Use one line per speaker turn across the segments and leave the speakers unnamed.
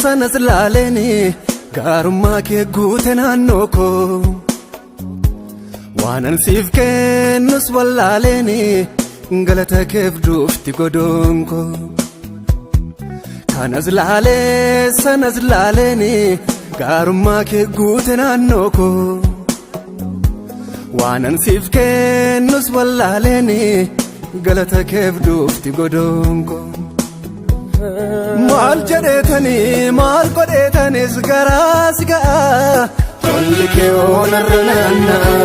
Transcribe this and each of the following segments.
sanazlaaleni gaarummaa kee guute naannoo koo waanan siif kennus wallaaleni galata keef duufti godhoon koo sanazlaaleni gaarummaa kee guute naannoo koo waanan siif kennus wallaaleni galata keef duufti godhoon koo maal jedheetanii maal godheetanis garaa si ga'a tolli kee oonarra naanna'a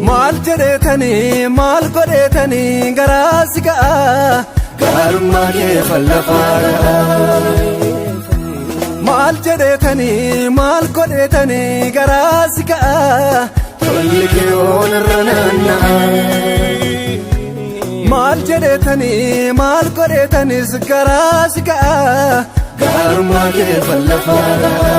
maal jedheetanii maal godheetanii garaa si ga'a gaarummaa kee fallafaa ga'a maal jedheetanii maal godheetanii garaa si ga'a tolli kee oonarra naanna'a maal jedheetanii maal godheetanis garaa si ga'a gaarummaa kee fallafaa ga'a.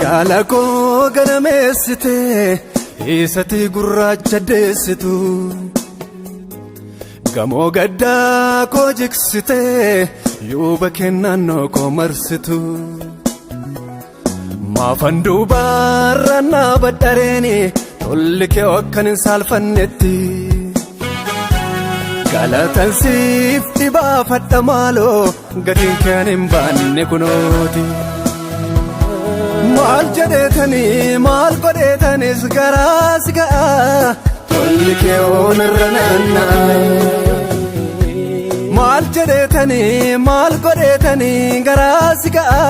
Galakoo ganameessite isatti gurraacha deessitu gamoo gaddaa koo jiksite yuuba kennaannoo koo marsitu maafan duubaarra naa badhareeni tolli kee akkan hin saalfannetti galatan siif dhibaafadha maaloo gatiin kee hin baanne kunooti maal jedheetanii maal godheetanis garaa si ga'a tolli kee oonarra naanna'a maal jedheetanii maal godheetanii garaa si ga'a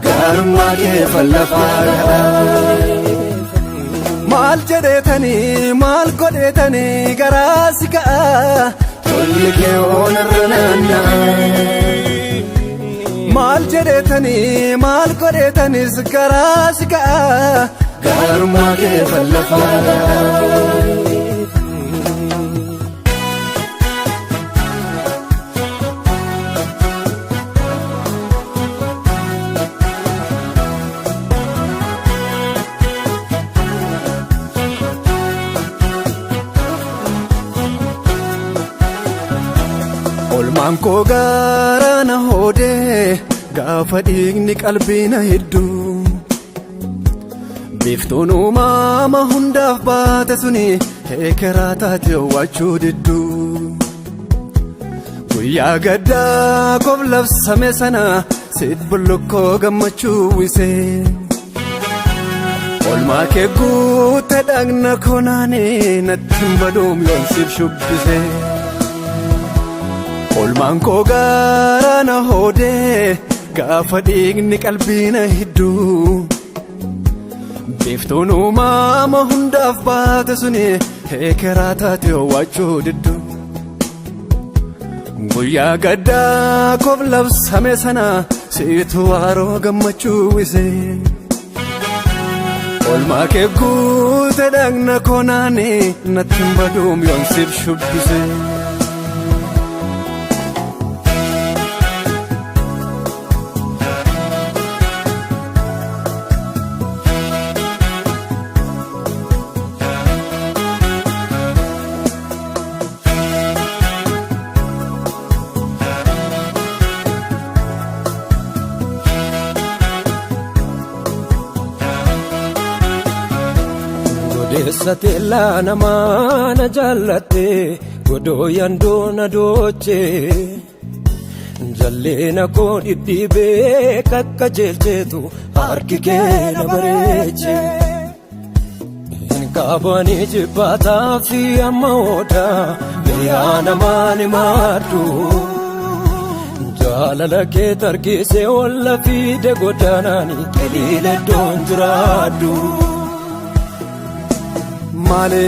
gaarummaa kee fallafaa ga'a maal jedheetanii maal godheetanii garaa si ga'a tolli kee oonarra naanna'a maal jedheetanii maal godheetanis garaa si ga'a gaarummaa kee fallafaa ga'a. Olmaan koo garaa na hoodee gaafa dhiigni qalbii na hedduu biiftuun uumama hundaaf baate suni heekeraa taate waachuu didduu guyyaa gaddaa koof labsame sana siit bullukkoo gammachuu wisee olmaa kee guute dhagna koonaanii natti hin baduum yoon siif shubbisee olmaan koo garaa na hoodee gaafa dhiigni qalbii na hedduu biiftuun uumama hundaaf baate suni heekeraa taate waachuu didduu guyyaa gaddaa koof labsame sana siitu waaroo gammachuu wisee olmaa kee guute dhagna koonaanii natti hin baduum yoon siif shubbisee Deessatella namaa na jaallatte godoo yandoo na dooche jalleena koo dhidhiibee kakka jeelcheetu harki kee na bareeche hin qaabanii jibbaataa fi amma oodaa biyyaa namaan himaaddu jaalala kee tarkiisee olla fiide godaanaanii qiliila iddoon jiraaddu. Maali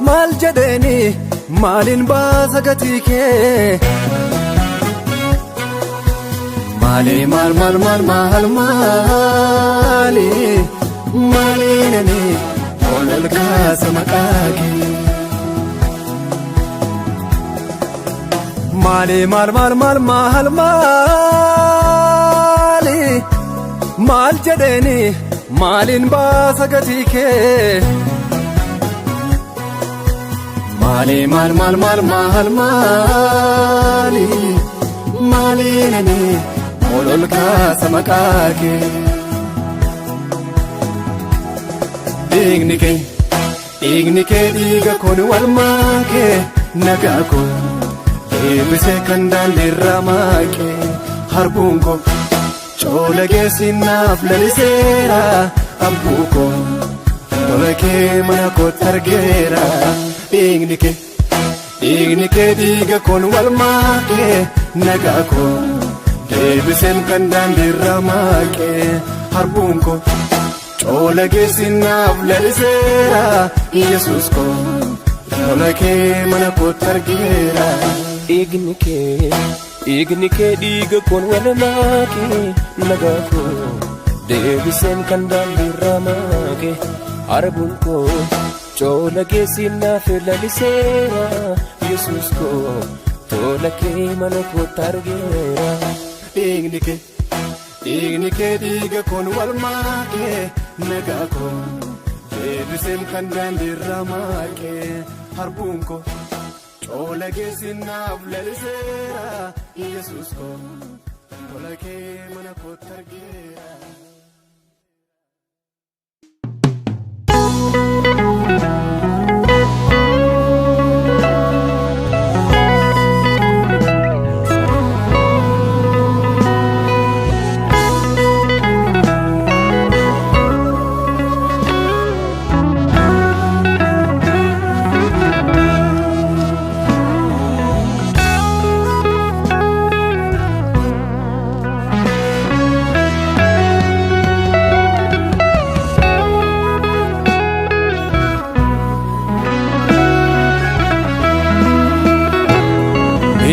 maal jedheeni maaliin baasa gatii kee Mali mal mal mal mal mali mali nani olol kasa makaki Mali mal mal mal mal mali mal jadeni malin basagati ke Mali mal mal mal mal mali mali nani olol kasa makaki Ignike diga kon walmake nagako Ebise kandali ramake harbunko Cholage sinaf lalisera ambuko Tolake manako targera Ignike diga kon walmake nagako Ebisen kandali ramake harbunko Cholage sinaf lalisera Jesus ko Tolake manako targera
Ignike diga kon walmake nagako Devisen kandali ramake arbunko Cholage sinaf lalisera Jesus ko Tolake manako targera
Ignike diga kon walmake nagako Devisen kandali ramake harbunko Cholage sinaf lalisera Jesus ko Tolake manako targera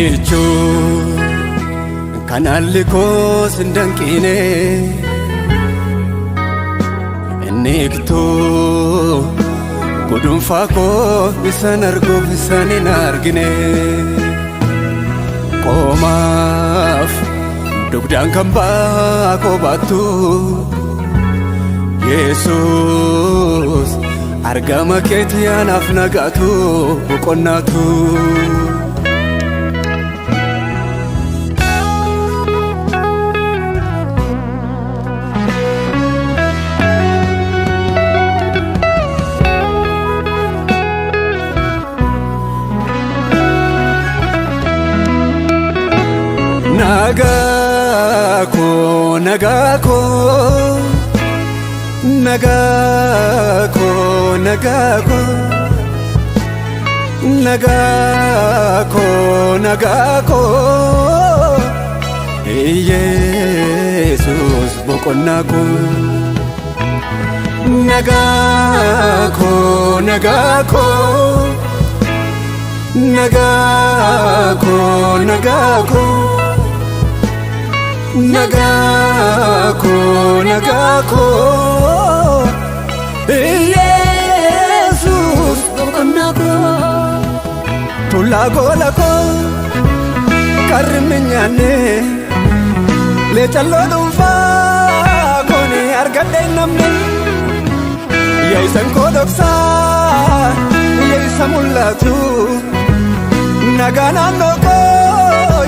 Ircho kanaliko sindankine Nikto kudum fako bisan argo bisan inargine Komaf dugdang kamba ko batu Jesus argama ketian afnagatu bukonatu Nagako Nagako Nagako Nagako Nagako Nagako Jesus bokonako Nagako Nagako Nagako Nagako Nagako Nagako Jesus bokonako Tulago lako karminyane le chalo dumfa koni argade namne yaisan kodoksa yaisamulatu nagana noko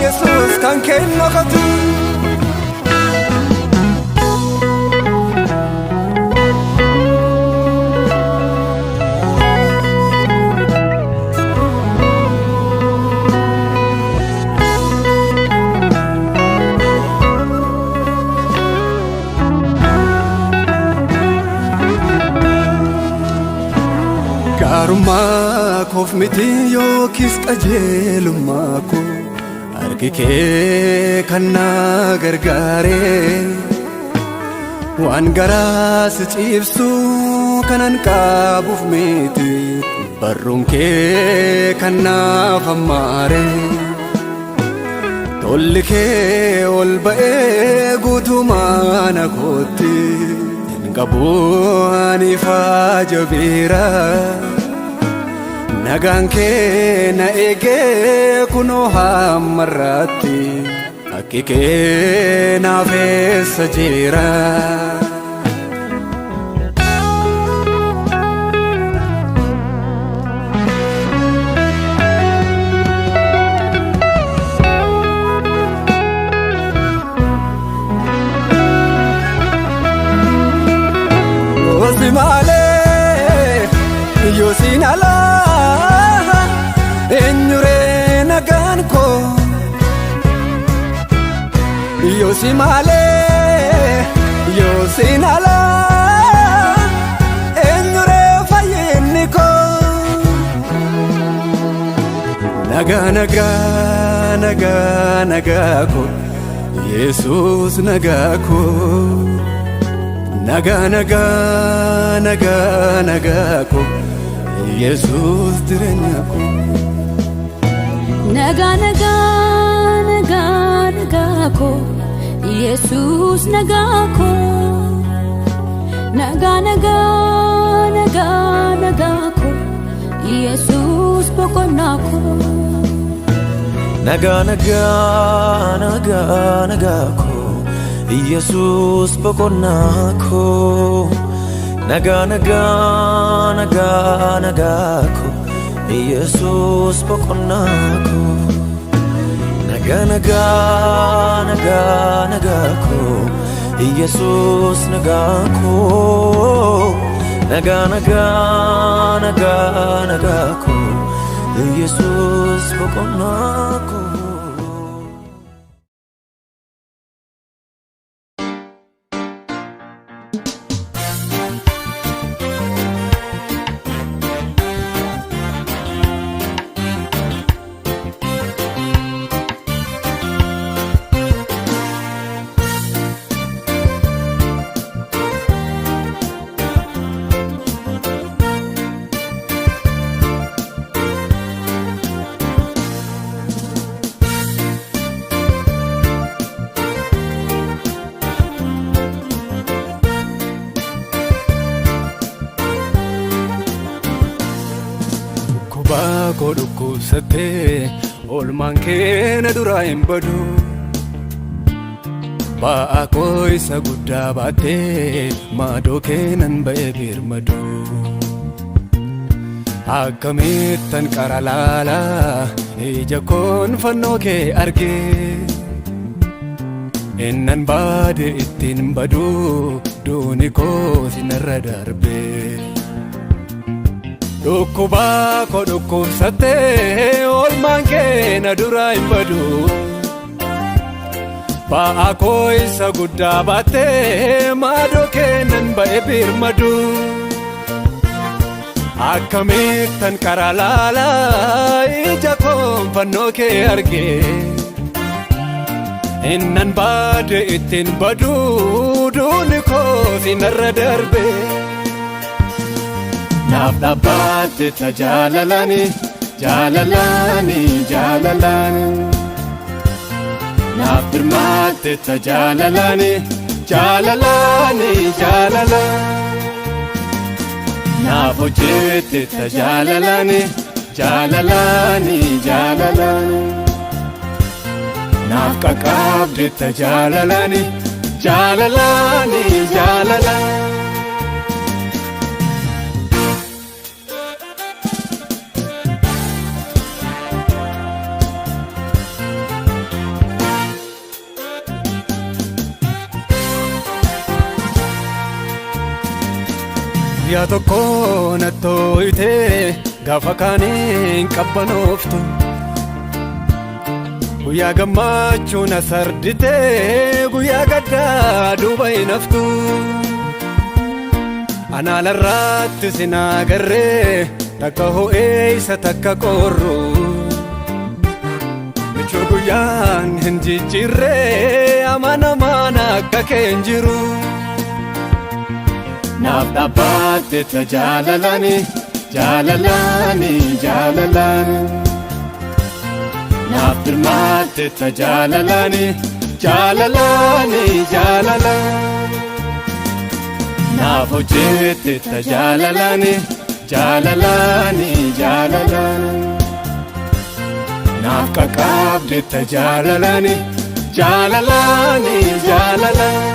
Jesus kanke nokatu Karma kof miti yo kis qajelumma ko argike kanna gargare wan garas cibsu kanan qabuf miti barrunke kanna famare Ollikee ol ba'ee guutumaa na kootti hin qabu ani faajabeera nagaan kee na eegee kunoo hammarratti akki kee naaf eessa jira. Yosin ala enyure nagaan ko yosin male yosin ala enyure fayinni ko naga naga naga naga ko Jesus naga ko naga naga naga naga ko Jesus jireenya ko
naga naga naga naga ko Jesus naga ko naga naga naga naga ko Jesus boqonnaa ko
naga naga naga naga ko Jesus boqonnaa ko naga naga naga naga ko Jesus boqonnaa ko naga naga naga naga ko Jesus naga ko naga naga naga naga ko Jesus boqonnaa ko
Baako dhukkubsattee oolmaan kee na duraa hin badu ba'aa koo isa guddaa baattee maadoo kee nan ba'ee birmadu akkamittan qara laalaa ija koon fannoo kee argee innan baade ittiin badu duuni koo sinarra darbee dhukkubaa koo dhukkubsattee oolmaan kee na duraa hin badu ba'aa koo isa guddaa baattee maadoo kee nan ba'ee birmadu akkamittan qara laalaa ija koon fannoo kee argee innan baade ittiin badu duuni koo sinarra darbee naaf dhaabbatte tajaalalani jaalalani jaalalani naaf birmaatte tajaalalani jaalalani jaalalani naaf hojjette tajaalalani jaalalani jaalalani naaf qaqqaabde tajaalalani jaalalani jaalalani yaa tokko na tooyitee gaafa kaaniin qabbanooftu guyyaa gammachuu na sarditee guyyaa gaddaa duuba hin haftu anaalarraatti sin agarree takka ho'ee isa takka qorru michuu guyyaan hin jijjiirree amanamaan akka kee hin jiru naaf dhaabbatte tajaalalani jaalalani jaalalani naaf birmaatte ta jaalalani jaalalani jaalalani naaf hojjette ta jaalalani jaalalani jaalalani naaf qaqqabde ta jaalalani jaalalani jaalalani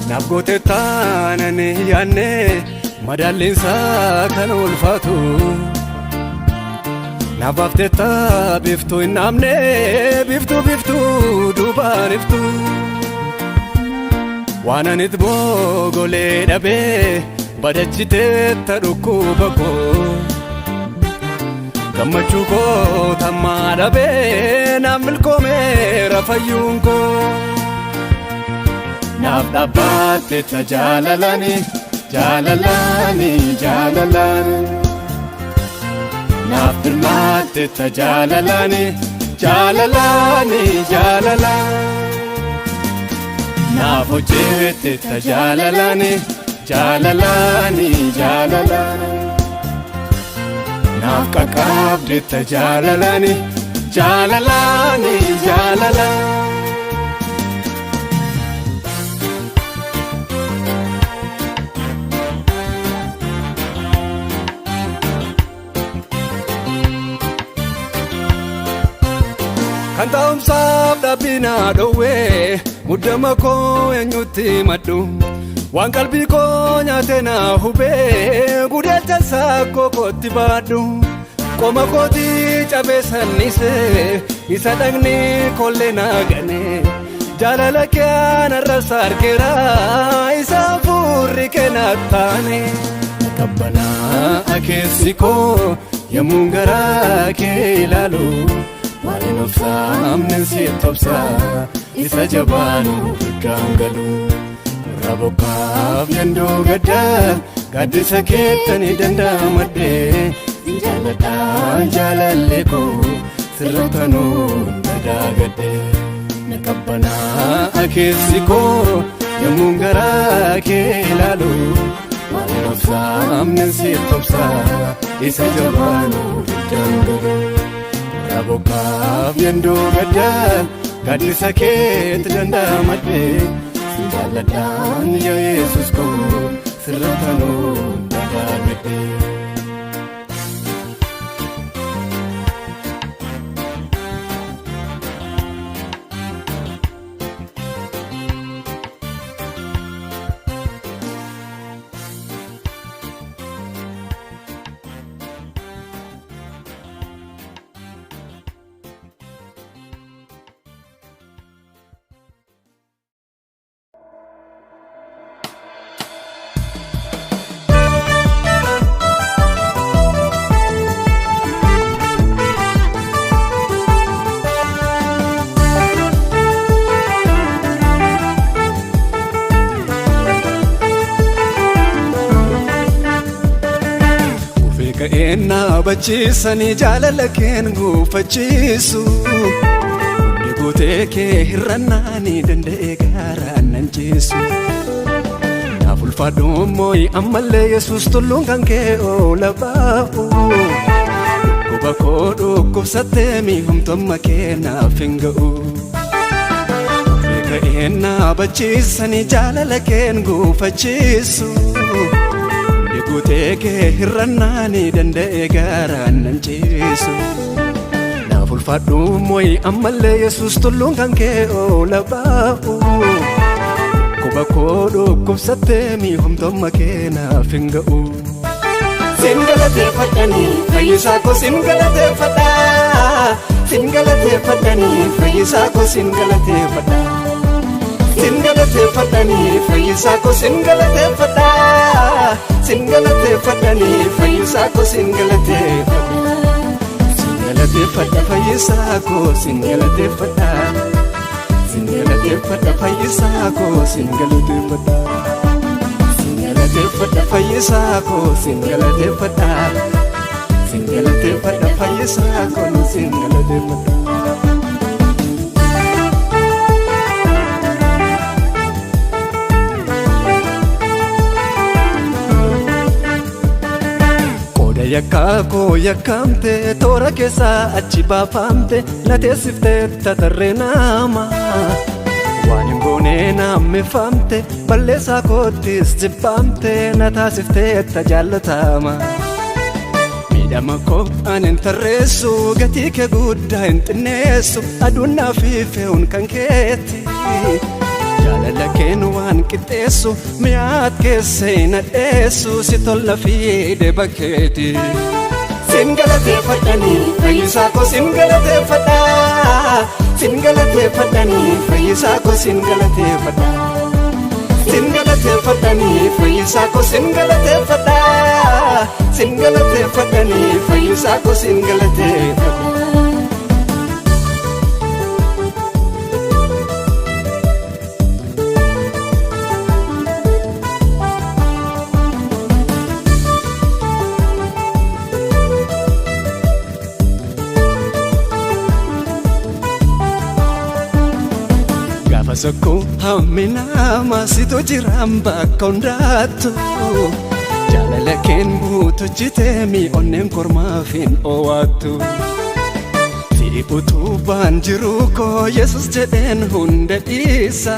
naaf goote taanani yaanne madaalliinsa kan ulfaatu naaf baafte taa biftuu hin dhaabne biftuu duubaan iftu waan anit boogolee dhabee badachite ta dhukkuba koo gammachuu koo tammaa dhabee naaf milkoomeera fayyuun koo naaf dhaabbatte ta jaalalani jaalalani jaalalani naaf birmaatte ta jaalalani jaalalani jaalalani naaf hojjette ta jaalalani jaalalani jaalalani naaf qaqqabde ta jaalalani jaalalani jaalalani kan taa'umsaaf dhabbinaa dhowwee muddama koo eenyutti maddu waan qalbii koo nyaate naa hubee gudeecha isaa kootti baadhu qoma kootii cabee sannisee isa dhagni kollee naa ganee jaalala kee narrasa argeera isa hafuurri kee naa taane qabbanaa keessi koo yemmuu garaa kee ilaalu waan obsaamnen si tobsaa isa jabaanu hirgaan galu warra bokkaaf dandoo gaddaa gaaddisa keettanii danda'amadhee jaaladhaan jaalallee koo sirrattanuu dadaagadhee na qabbanaa keessi koo yemmuu garaa kee ilaalu waan obsaamnen si tobsaa isa jabaanu hirgaan galu Abokkaaf yendoo gaddaa gaaddisa keetti danda'amadhee si jaaladhaan yaa Yesuus koo sirrattanuu dadaagadhee. Ka'eenna bachiisanii jaalala keen guufachiisu hundi guutee kee hir'annaanii danda'ee gaaraan nan ceesu naaf ulfaadhu mooyi ammallee Yesuus tulluun kan kee oola baa'u dhukkuba koo dhukkubsattee mi'umtumma kee naaf hin ga'u ka'eenna bachiisanii jaalala keen guufachiisu guutee kee hir'annaanii danda'ee gaaraan nan ceesu naaf ulfaadhu mooyi ammallee Yesuus tulluun kan kee oola baa'u dhukkuba koo dhukkubsattee mi'umtumma kee naaf hin ga'u sin galateeffadhanii fayyisaa koo sin galateeffadha sin galateeffadhanii fayyisaa koo sin galateeffadha sin galateeffadhanii fayyisaa koo sin galateeffadha sin galateeffadhanii fayyisaa koo sin galateeffadha fayyisaa koo sin galateeffadha sin galateeffadha fayyisaa koo sin galateeffadha sin galateeffadha fayyisaa koo sin galateeffadha sin galateeffadha fayyisaa koo sin galateeffadha. yakkaakoo yakkamte toora keessaa achi baafamte na teessifte tatarree nama waan hin goone nammeffamte balleessaa koottis jibbaamte na taasifte tajaalatama miidhama koo ani hin tarreessu gatii kee guddaa hin xinneessu aduun naaf ife'uun kan keeti jaalala keen waan qixxeessu mi'aat keessa hin adheessu si tolla fiide bakkeeti sin galateeffadhanii fayyisaa koo sin galateeffadha sin galateeffadhanii fayyisaa koo sin galateeffadha sin galateeffadhanii fayyisaa koo sin galateeffadha sin galateeffadhanii fayyisaa koo sin galateeffadha Fasakko hamminama situ jiran bakka hundaattu jaalala keen buutuchitee mi'onneen kormaaf hin owaattu si utubaan jiru koo Yesus jedheen hunda dhiisa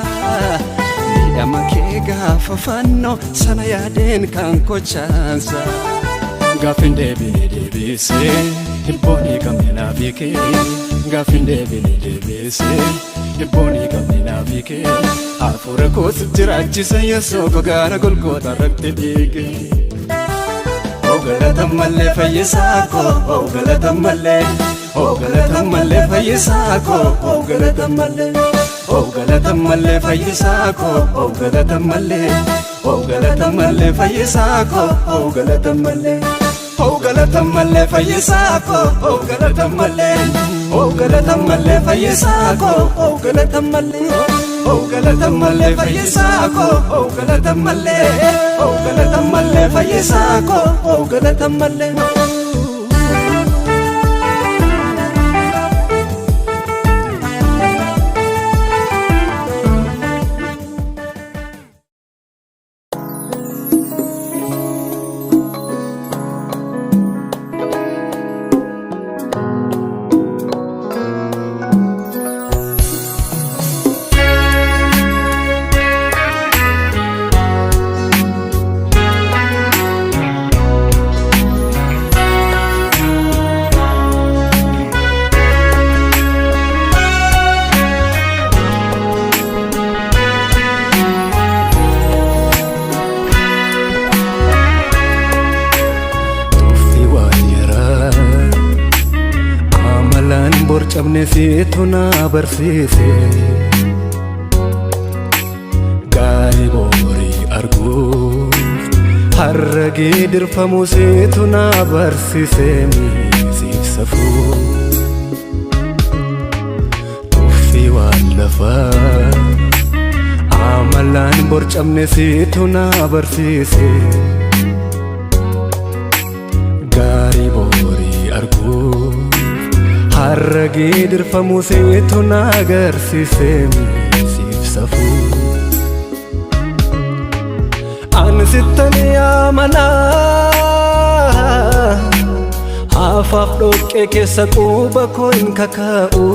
miidhama kee gaafa fannoo sana yaadeen kan kochaansa gaafin deebine deebisee hibboonii qabne naaf hiikee gaafin deebine deebisee hibboonii qabne naaf hiikee hafuura koos jiraachisa Yesuus gogaara Golgoota irratti dhiige galata malee fayyisaa koo galata malee galata malee fayyisaa koo galata malee galata malee fayyisaa koo galata malee galata malee fayyisaa koo galata malee galata malee fayyisaa koo galata malee galata malee fayyisaa koo galata malee galata malee fayyisaa koo galata malee galata malee fayyisaa koo galata malee borcabne situ na barsiise gaarii boorii arguuf har'a gidirfamu situ na barsiise miisiif safuu tuffii waan lafaa amalaan borcabne situ na barsiise gaarii boorii arguuf har'a gidirfamu situ na agarsiise miisiif safuu ani sittan amana hafaaf dhoqqee keessa quba koo hin kakaa'u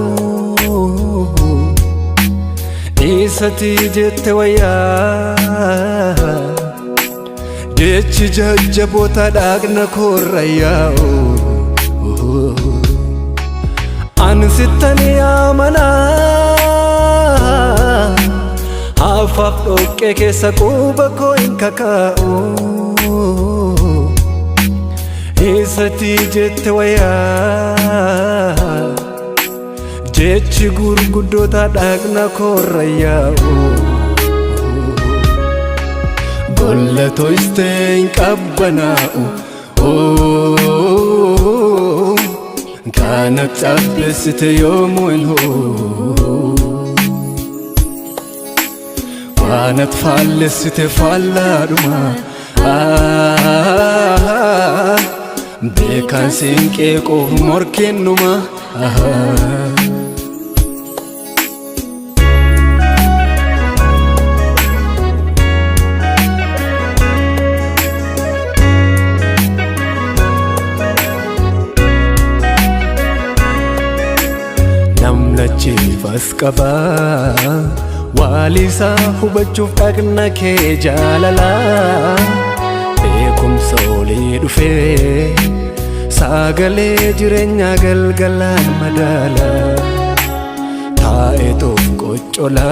isatti jette wayyaa jechi jajjaboota dhagna koorra yaa'u ani sittan amana hafaaf dhoqqee keessa quba koo hin kakaa'u isatti jette wayyaa jechi gurguddoota dhagna koorra yaa'u bolla to'istee hin qabbanaa'u kana cabsite yoomuu hin waanat faallessite faallaadhuma beekan siin qeequuf morkennuma quubas qaba waalisa hubachuuf dhaqna kee jaalala beekumsa olii dhufee sagalee jireenya galgalaan madaala taa'etuuf qocola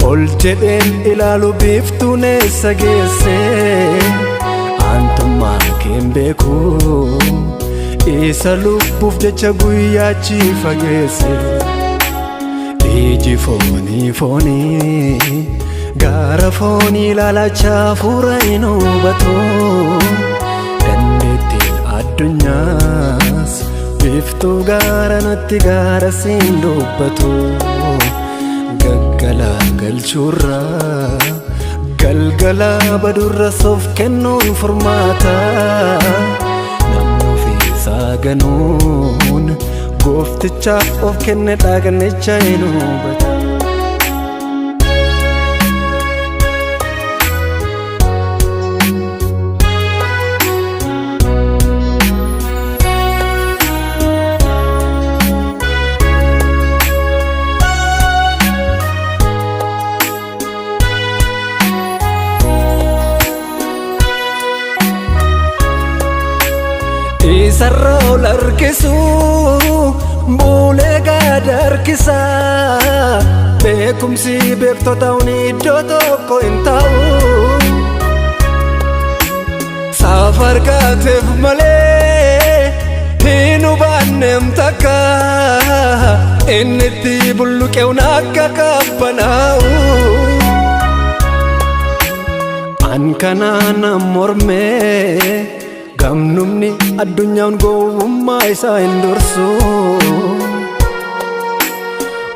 ol jedheen ilaalu biiftuun eessa geesse antummaa keen beeku isa lubbuuf jecha guyyaachi fageesse iji foonii gaara foonii ilaalachaa fuura hin hubatu dandeettiin addunyaas biiftuu gaara natti gaara siin dubbatu gaggalaa galchuurraa galgalaa badurra soof kennuun furmaata namni ofiisaa ganuun gooftichaaf of kenne dhaqnicha hin hubatu Sarrool harkisu buulee gaada harkisa beekumsi beektotaan iddoo tokko hin ta'u safar gaateef malee hin hubanneem takka inni itti bulluqeewun akka qabbanaa'u an kanaan mormee gamnumni addunyaan gowwummaa isaa hin dursu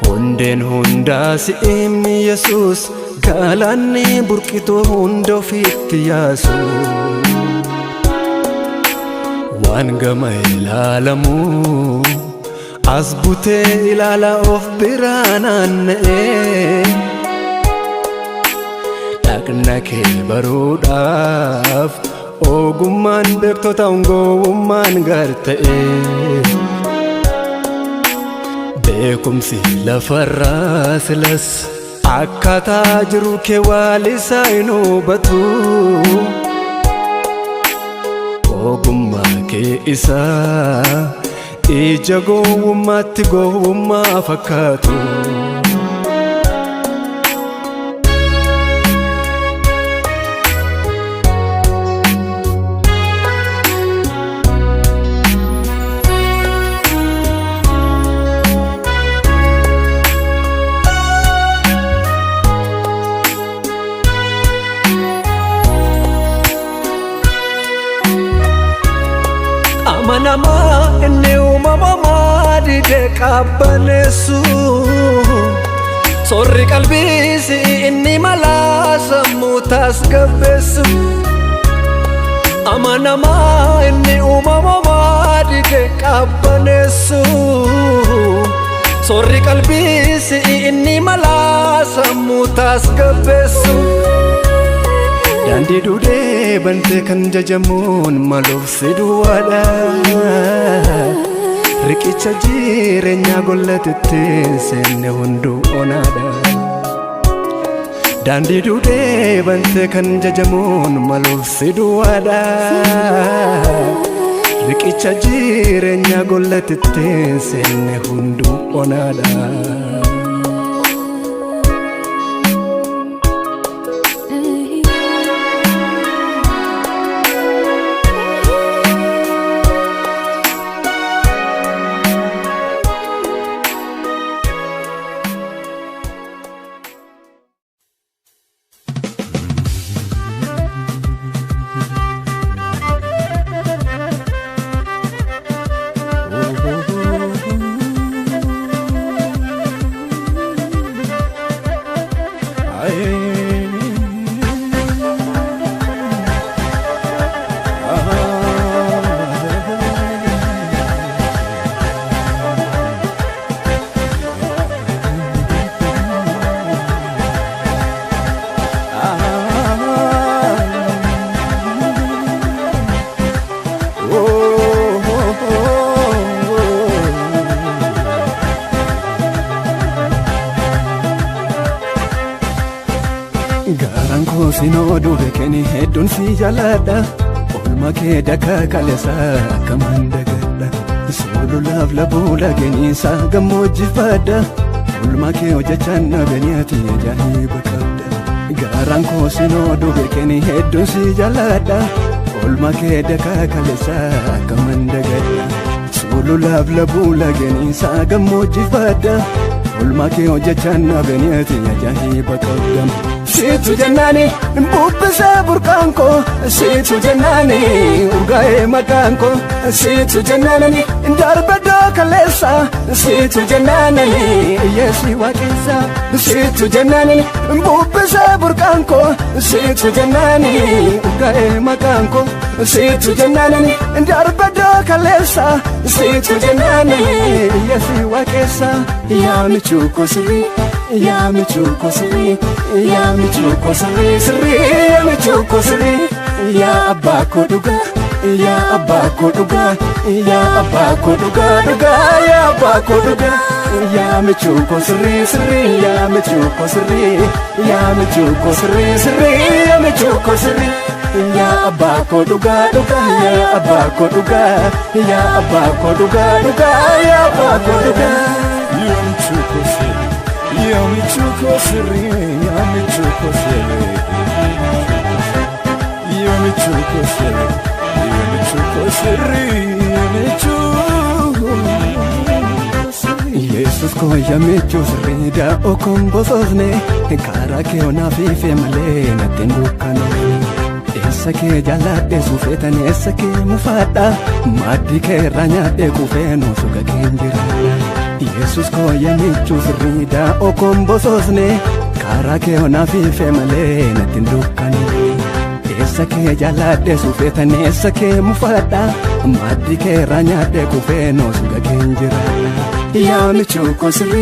hundeen hundaa si'imni Yesuus galaanni burqituu hunda ofiitti yaasu waan gama ilaalamu as butee ilaala of biraa naanna'ee dhaqna kee baruudhaaf ogummaan beektotaan gowwummaan garta'e beekumsi lafarraa silas akkaataa jiru kee waalisaa hin hubatu ogummaa kee isaa ija gowwummaatti gowwummaa fakkaatu Manama inni uumamaa dide qabbaneessu sorri qalbiisi inni malaa sammuu tasgabbeessu amanama inni uumamaa dide qabbaneessu sorri qalbiisi inni malaa sammuu tasgabbeessu Daandii duudee bantee kan jajamuun maluuf si duwwaadha riqicha jireenyaa gollatetti seenne hunduu onaadha Daandii duudee bantee kan jajamuun maluuf si duwwaadha riqicha jireenyaa gollatetti seenne hunduu onaadha Garaan koo sinoodu beekeni hedduun si jaaladha. Oolmaa kee dakka kaleessa akkaman dagadha. Sululaaf labuu lageenisa gammoojjifadha. Oolmaa kee hojjechaan nabeeniyaati ajaa'iba qabda. Garaan koo sinoodu beekeni hedduun si jaaladha. Oolmaa kee dakka kaleessa akkaman dagadha. Sululaaf labuu lageenisa gammoojjifadha. Oolmaa kee hojjechaan nabeeniyaati ajaa'iba qabda. Situ jannani bubbisa burqaanko situ jannani urgaa'ee maqaanko situ jannani darbadoo kaleessa situ jannani yeesi waaqessa situ jannani bubbisa burqaanko situ jannani urgaa'ee maqaanko situ jannani darbadoo kaleessa situ jannani yeesi waaqessa yaami chuko sirri yaami chuko sirri yaami chuko sirri sirri yaami chuko sirri yaa abbaa koo dhugaa yaa abbaa koo dhugaa yaa abbaa koo dhugaa dhugaa yaa abbaa koo dhugaa yaami chuko sirri sirri yaami chuko sirri yaami chuko sirri sirri yaami chuko sirri yaa abbaa koo dhugaa dhugaa yaa abbaa koo dhugaa yaa abbaa koo dhugaa dhugaa yaa abbaa koo dhugaa yaami chuko sirri yaami chuko sirri yaami chuko sirri yaami chuko sirri yaami chuko sirri yaami chuko sirri Yesus ko yaami chuko sirri da okombo sosne karaa kee onaafiife malee natti dukkanoofne eessa kee jaalladhe suufeetan eessa kee mufaadha maaddii kee irraa nyaadhe kufeenoo suga keen jiraadha Yesus ko yaami chuko sirri da okombo sosne karaa kee onaafiife malee natti dukkanoofne eessa kee jaalladhe suufeetan eessa kee mufaadha maaddii kee irraa nyaadhe kufeenoo suga keen jiraadha yaami chuko sirri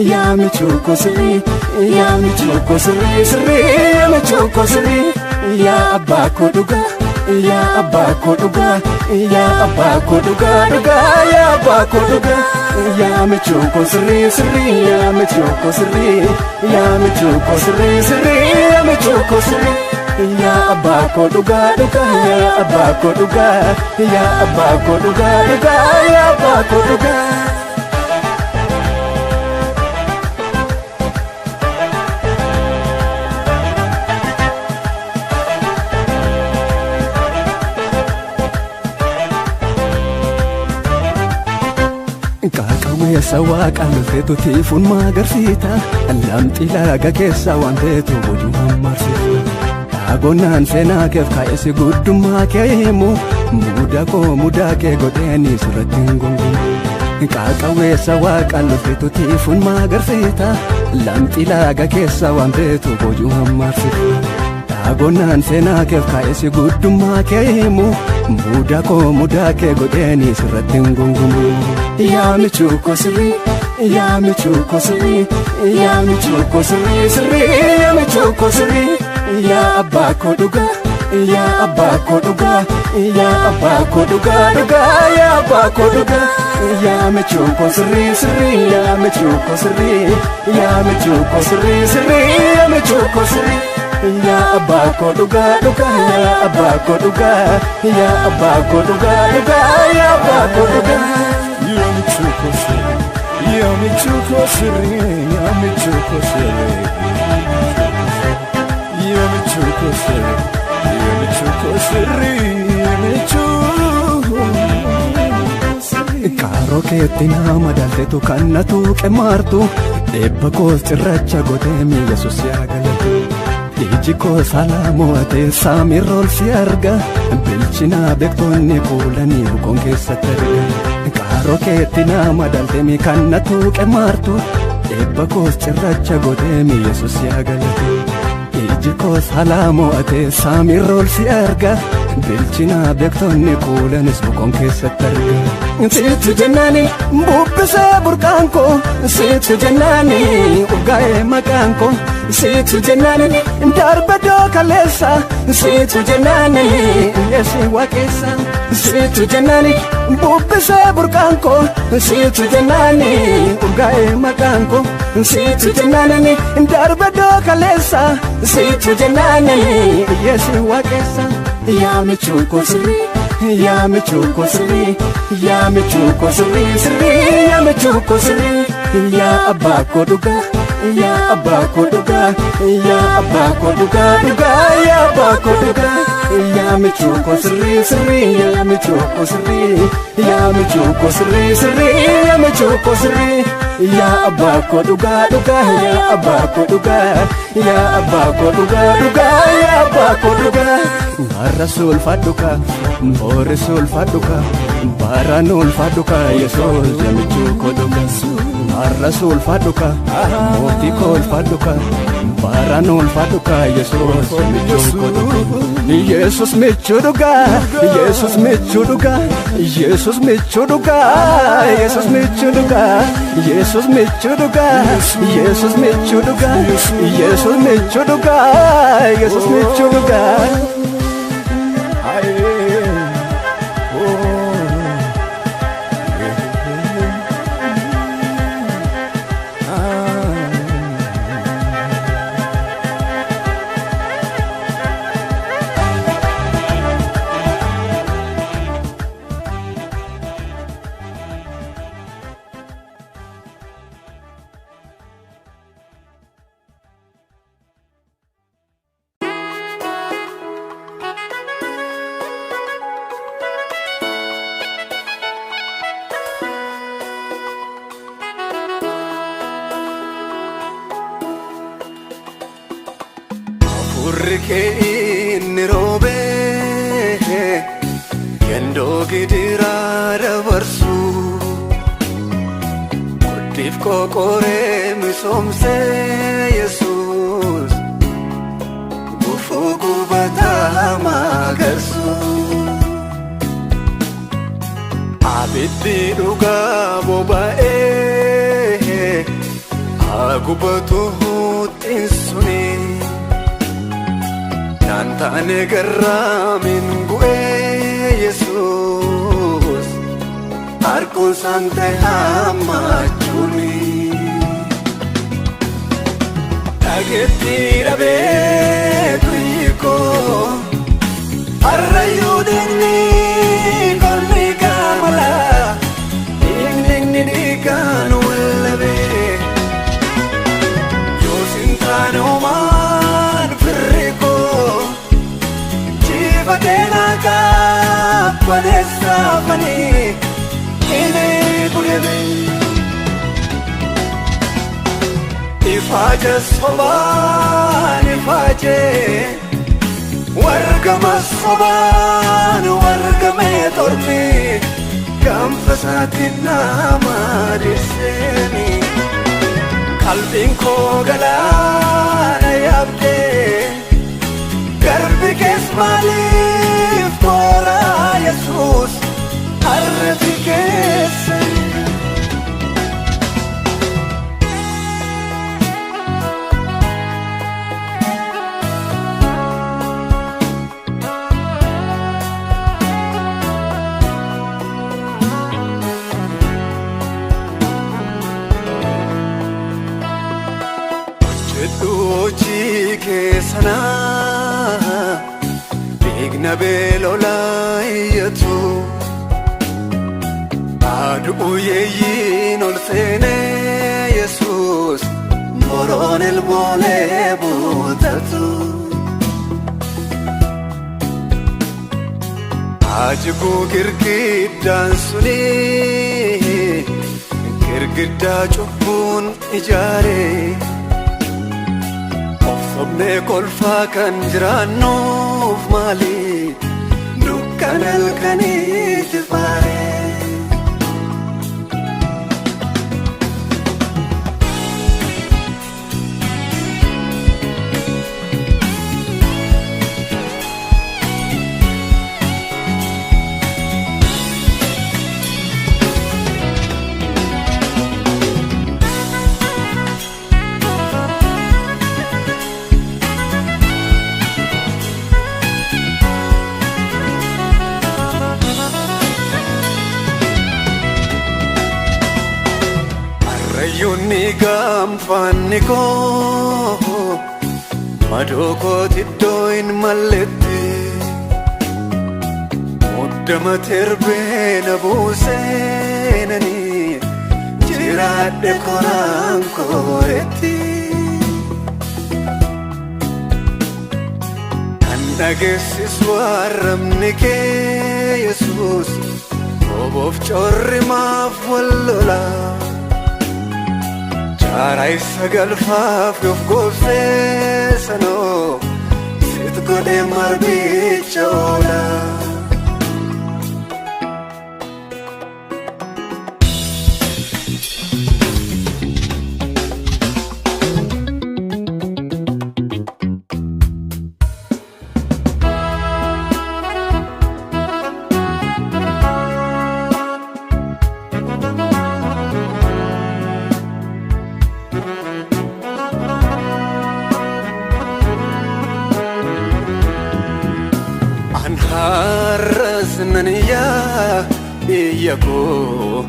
yaami chuko sirri yaami chuko sirri sirri yaami chuko sirri yaa abbaa koo dhugaa yaa abbaa koo dhugaa yaa abbaa koo dhugaa dhugaa yaa abbaa koo dhugaa yaami chuko sirri sirri yaami chuko sirri yaami chuko sirri sirri yaami chuko sirri yaa abbaa koo dhugaa dhugaa yaa abbaa koo dhugaa yaa abbaa koo dhugaa dhugaa yaa abbaa koo dhugaa Qaaqawweessa waaqaan lolteetu tiifuun maagarsiita lamxii laaga keessa waan ta'etu bojuu hammarsita dhaagonnaan seenaa keef kaa'esi guddummaa kee himu muda koo mudaa kee godheeni sirratti hin gongumu qaaqawweessa waaqaan lolteetu tiifuun maagarsiita lamxii laaga keessa waan ta'etu bojuu hammarsita dhaagonnaan seenaa keef kaa'esi guddummaa kee himu muda koo mudaa kee godheeni sirratti hin gongumu yaami chuko sirri yaami chuko sirri yaami chuko sirri sirri yaami chuko sirri yaa abbaa koo dhugaa yaa abbaa koo dhugaa yaa abbaa koo dhugaa dhugaa yaa abbaa koo dhugaa yaami chuko sirri sirri yaami chuko sirri yaami chuko sirri sirri yaami chuko sirri yaa abbaa koo dhugaa dhugaa yaa abbaa koo dhugaa yaa abbaa koo dhugaa dhugaa yaa abbaa koo dhugaa yaami chuko sirri yaami chuko sirri yaami chuko sirri yaami chuko sirri yaami chuko sirri yaami chuko sirri kaaroo keetti nama dalteetu kan na tuuqe maartu dhibba koos cirracha godhee Yesus yaa galatu iji koo salaamootee saamirrool si arga bilchinaa beektoonni kuulanii bukoon keessatti arga kaaroo keetti nama dalteemi kan na tuuqe maartu dhibba koos cirracha godheemi Yesus yaa galatu iji koo salaamootee saamirrool si arga bilchinaa beektoonni kuulanis bukoon keessatti arga situ jennani bubbisee burqaanko situ jennani urgaa'ee maqaanko situ jennani darbadoo kaleessa situ jennani yeesi waaqessa situ jennani bubbisee burqaanko situ jennani urgaa'ee maqaanko situ jennani darbadoo kaleessa waaqessa siitu jennaananii yeesi waaqessa yaa michuu koo sirrii yaa michuu koo sirrii yaa michuu koo sirrii sirrii yaa michuu koo sirrii yaa abbaa koo dhugaa yaa abbaa koo dhugaa yaa abbaa koo dhugaa dhugaa yaa abbaa koo dhugaa yaa michuu koo sirrii sirrii yaa michuu koo sirrii yaa michuu koo sirrii sirrii yaa michuu koo sirrii yaa abbaa koo dhugaa dhugaa yaa abbaa koo dhugaa yaa abbaa koo dhugaa dhugaa yaa abbaa koo dhugaa Rasul faduka Rasul faduka Baranul faduka Yesus jamichu koduka Rasul faduka Moti kol faduka Baranul faduka Yesus jamichu koduka Yesus michuduka Yesus michuduka Yesus michuduka Yesus michuduka Yesus michuduka Yesus michuduka Yesus michuduka Yesus michuduka Urke inni robe yendo gidira dabarsu Kudif kokore misomse Yesus Gufugu batama garsu Abiddi duga bobae Agubatu tinsuni Nantane garra min gue Yesus Arkun sante hamachuni Tagetti rabe tuiko Arrayudini kolni kamala Ingni dikanu labe Yosintano man firiko Jivatena ka padesa pani Ine kurebe Ifaja soban ifaje Wargama soban wargame tormi Kamfasatin nama diseni Kalbin ko galana yabde Garbi kes malif tora Yesus Arbi kes Oji ke sana Bigna belola yatu Adu yeyin ol sene Yesus Moron el mole butatu Ajigu girgiddan suni Girgidda cubbun ijare Obne kolfa kan jiraannuuf maali dukkan halkaniitti faare Yuni gam fanni ko Madokooti iddooyin malletti muddama terbee na buuseenani jiraadhe koraan kooretti kan dhageessisu arrabni kee Yesuus oboof corri maaf wallolaa Jaaraa isa galfaaf gofgoofsee sanoo sit godhee marbicha oola. Har'as nan iyya koo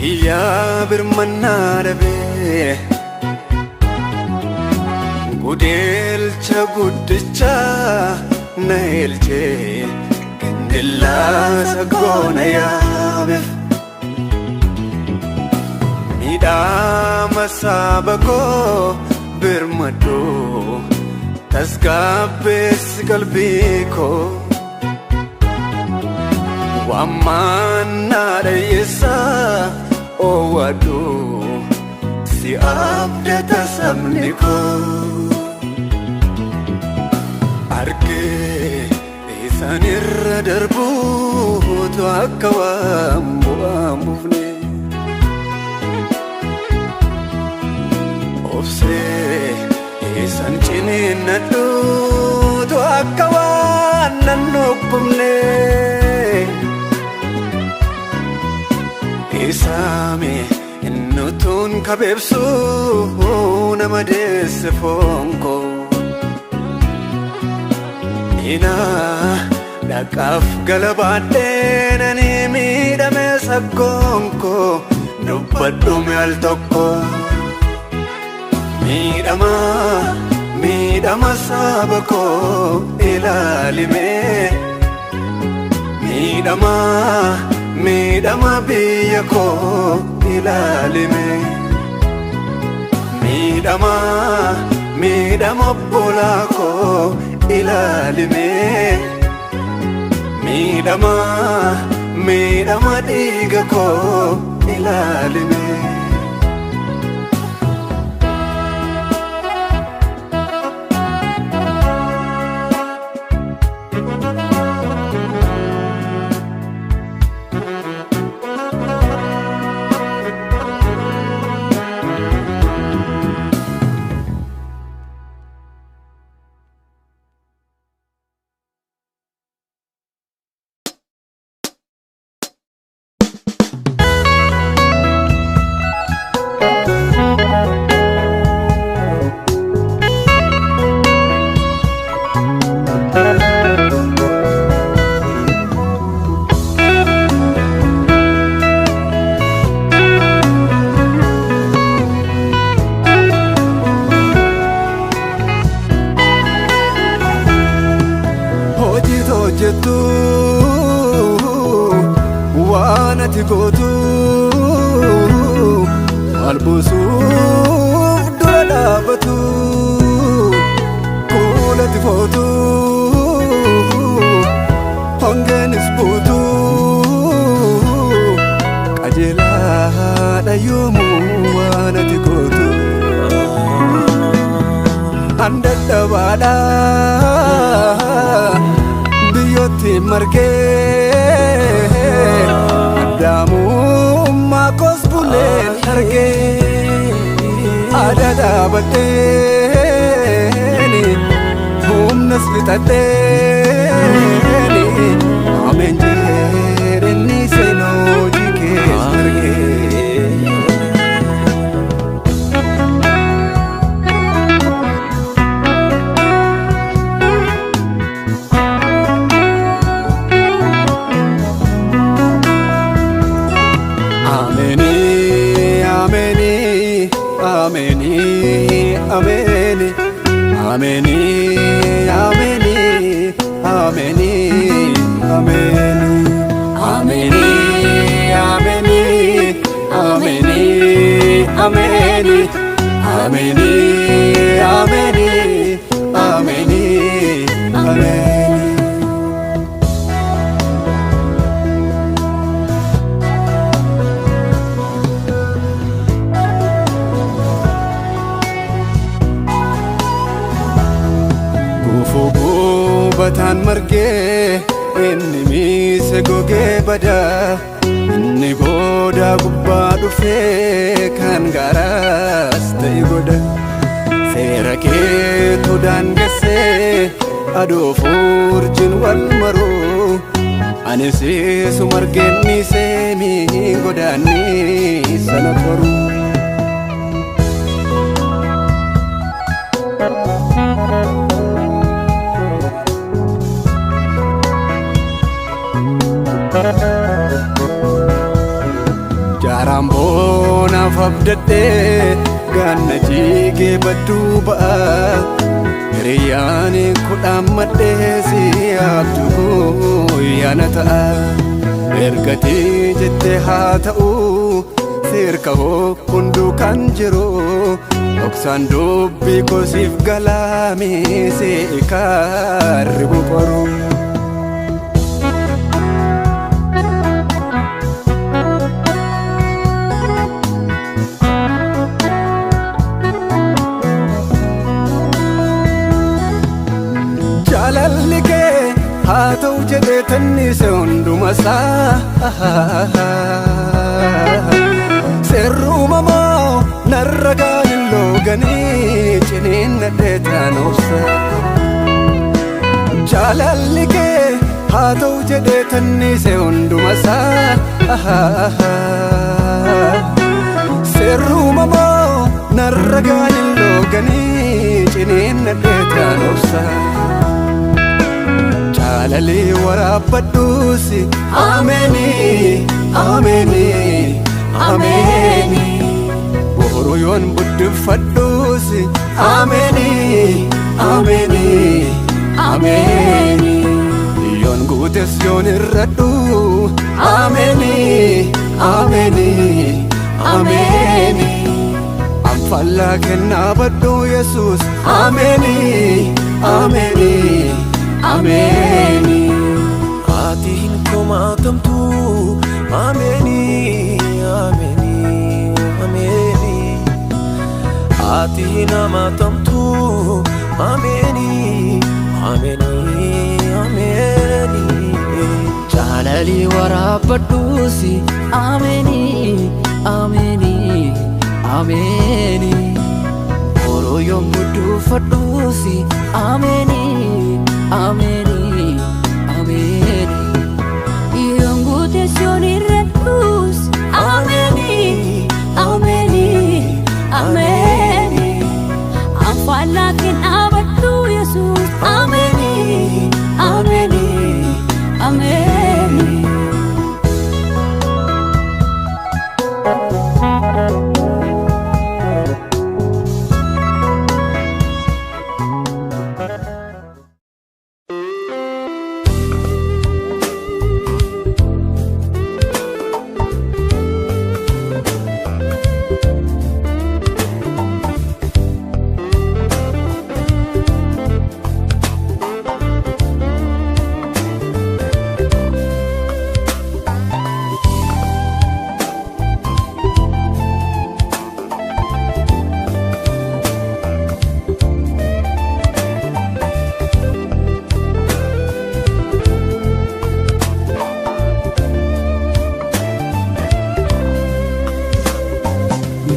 iyyaa birmannaa dhabee gudeelcha guddicha na eelchee gindillaa goona yaabeef miidhama saba koo birmadoo tasgabbeessi qalbii koo Wamana yesa owadu si abdata samniko arge isanir darbu to akawambu ambufne ofse isan chinin nadu to akawanan nukumne Isame innutun kabebsu nama desse fonko Ina dakaf galabadde nani midame sakkonko Dubbaddume al tokko Midama sabako ilalime Midama biyya koo ilaalime Midama obbolaa koo ilaalime Midama dhiiga koo ilaalime Waanati gootu albuusuuf dura dhaabatu kuulatti footu hongeenis buutu qajeelaadha yoomuu waanati gootu andadhabaadha biyyootti margee Adamummaa kos buleen argee adada baddeeni humnas fixadheeni ameen jedheni seenoo jikees argee Ameni ameni ameni ameni ameni ameni ameni ameni ameni ameni ameni batan marge inni mise goge bada inni boda gubba dhufe kan garas ta'e goda seera keetu daangesse adoo furjin wal maru ani siisu margenni seemi godaanni sana koru Jarambona fabdade ganna jige baduba riyani kudamade si abdu yanata ergati jette hatau sirka ho kundu kanjiro oksan dubbi kosif galami se ikaribu koru Jalalike hatau jede tannise unduma sa seruma mo narragan logani chinin nadetanosa Jalalike hatau jede tannise unduma sa seruma mo narragan logani chinin nadetanosa Jalali warabadusi ameni ameni ameni Oroyon buddu fadusi ameni ameni ameni Yon gutes yon irradu ameni ameni ameni Amfalla kenna baddu Jesus ameni ameni ameni
atiin komatamtu ameni ameni ameni atiin amatamtu ameni ameni ameni
Jalali warabadusi ameni ameni ameni Oroyon buddu fadusi ameni ameni ameni Yongutes yonirredus ameni ameni ameni Amfalakin abaddu Jesus ameni ameni ameni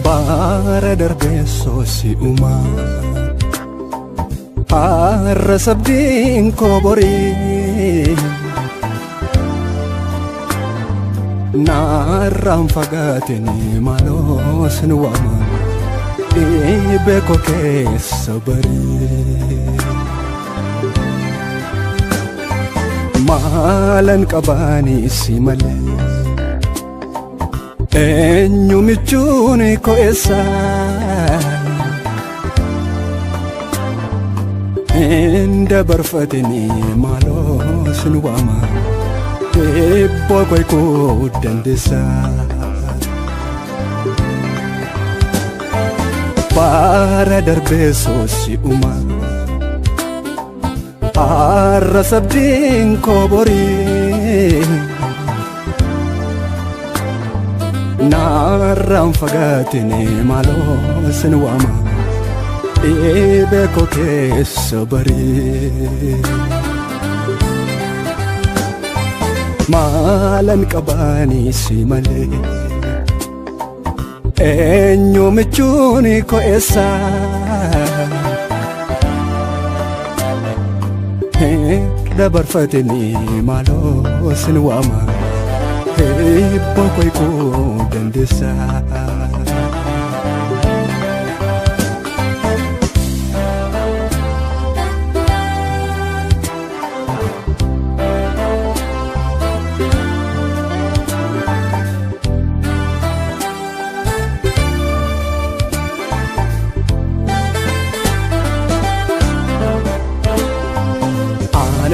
Bara darbesso si uma Arra sabdin kobori Narram fagatini malos nuwaman Ibeko keessa bari Malan qabani si male Eenyu michuuni ko eessa Inda barfatini malo sinwama Ebo koy ko dandesa Para darbeso si uma Para sabdin ko bori Naram fagatini malo sinwama Ebe ko ke sabari Malan kabani si male Enyo mechuni ko esa Dabar fatini malo sinwama Ebo koy ko dandesa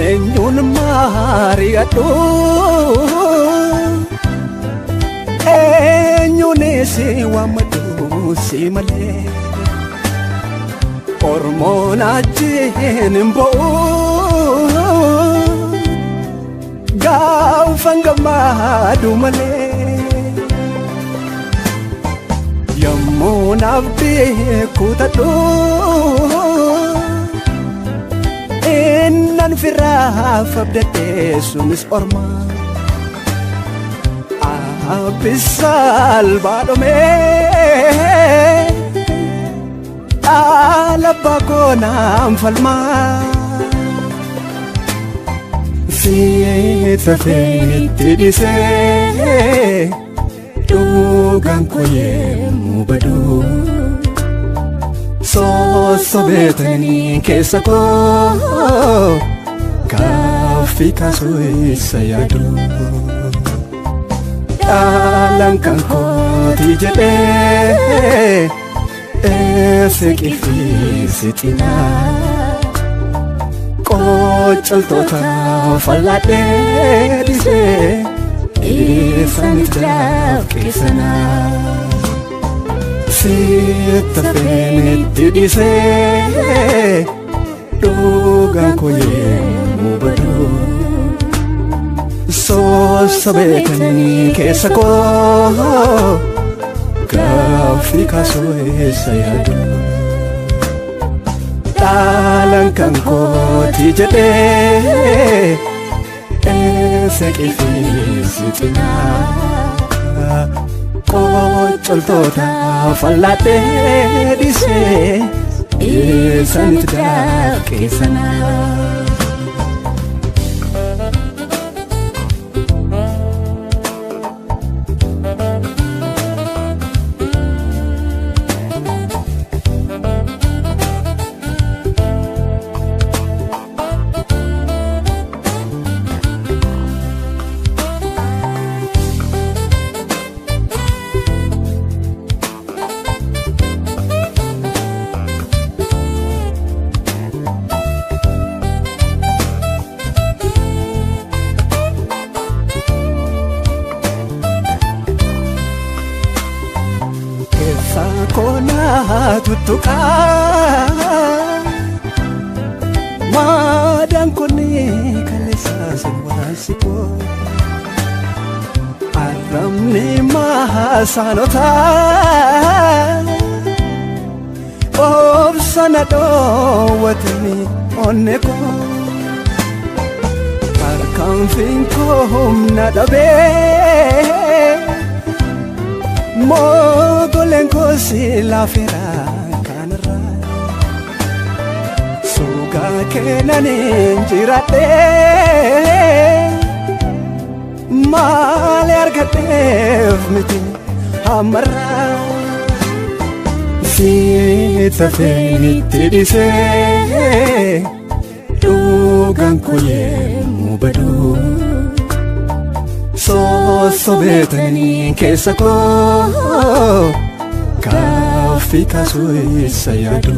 Enyun mariatu Enyun si wamadu si male Hormona jenimbo Gau fangamadu male Yamun abdi kutatu Innan firra fabdate sunis orma Abisal badome Alabako nam falma Siyeta feniti dise Dugan koye mubadu So betani kesa ko Kafika soy sayado Dalang ko tijete Esekifi sitina Kochal tota falate dise Isanitaf kisana Sita feniti dise Dugan koye mubadu So sabetani kesa ko Kafika soy sayado Dalang ko tijete Esekifi sitina Kochal tota falate dise Isanitaf kisana Kona tutuka Madan koni kalesa senwasipo Aram ni mahasanota Sanado watani oneko Parkan finko nadabe Mogolenko si la fera kanara Suga kenanin jirate Male argatef miti hamara Sita feniti dise Dugan koye mubadu So betani kesa ko Kafika soy sayado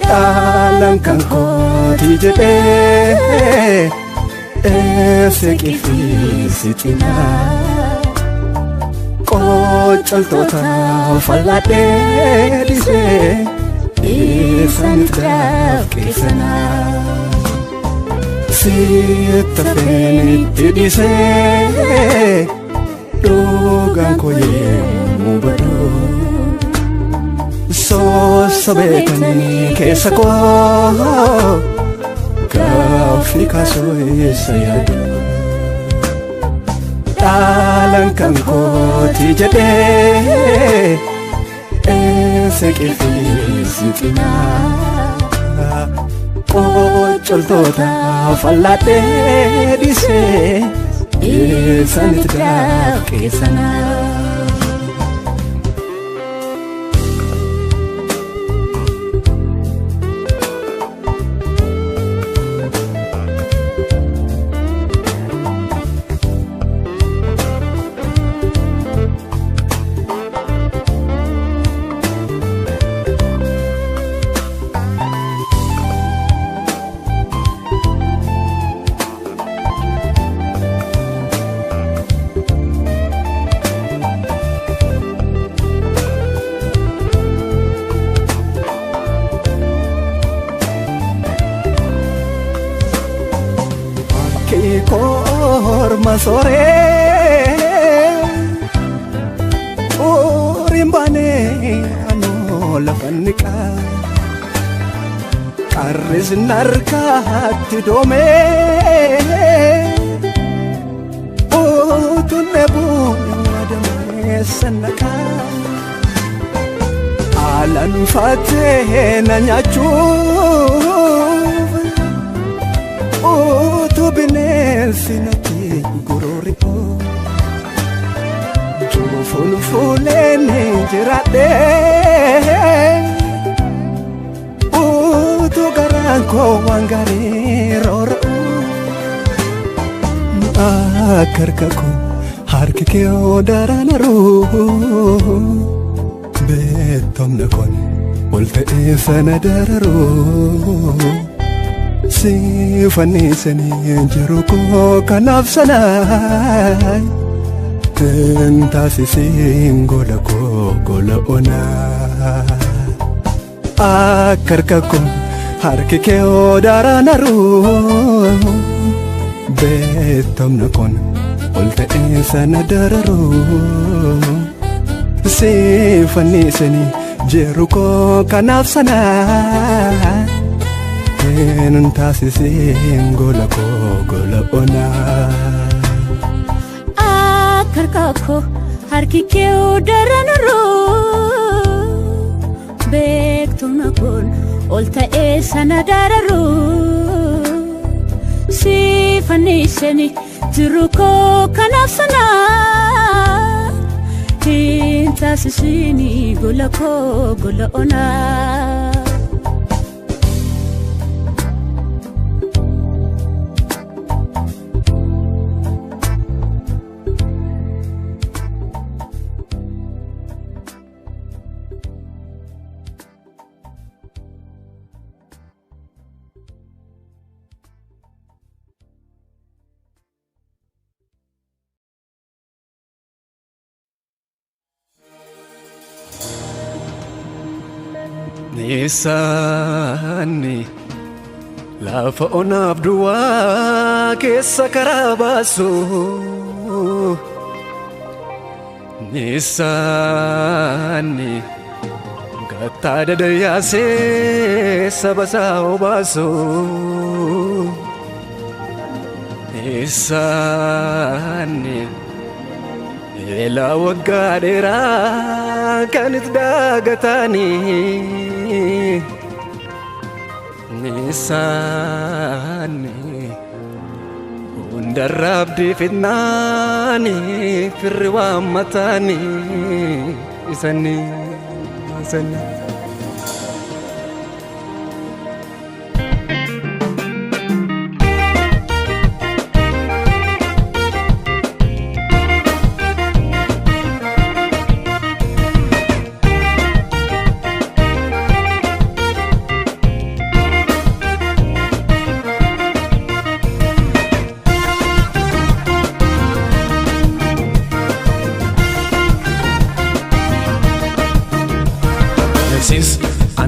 Dhaalan kan kooti jedhee seeqii fi sixinaa qocaltoota fal'aadhee dhisee eessanitti daafqeessanaa sitta feenitti dhisee dhugaan koo yemmuu baduu sossobeekanii keessa koo gaaffii kaasuu eessa yaadu dhaalan kan kooti jedhee seeqii fi sixinaa qocaltoota fal'aadhee dhisee eessanitti daafqeessanaa korma soree urimbane anoo lafan niqaa qarris narkaatti doomee utunne bu'adamee sannaqaa alan faatee na nyaachuuf tu bineensi natti gururi'oo juufuun fuuleen jiraadhee tu garaan koo waan gaarii roora'uu akka harka koo harki kee daranaruu beektomna kun ol ta'ee sana dararuu si fannisanii jiru koo kanaaf sanaa hin taasisiin gola koo gola onaa akka harka koo harki kee daranaruu beektomna kun ol ta'ee sana dararuu si fannisanii jiru koo kanaaf sanaa hin taasisiin gola koo gola onaa
akka harka koo harki kee daranaruu beektomna kun ol ta'ee sana dararuu si fannisanii jiru koo kanaaf sanaa hin taasisiin gola koo gola onaa
Nisaani lafa onaaf duwwaa keessa karaa baasu Nisaani gattaa dadayyaasee saba isaa obaasu Nisaani elaa waggaa dheeraa kan itti daagatanii Nisaani hundarraa abdii fidnaanii firri waammataanii isanii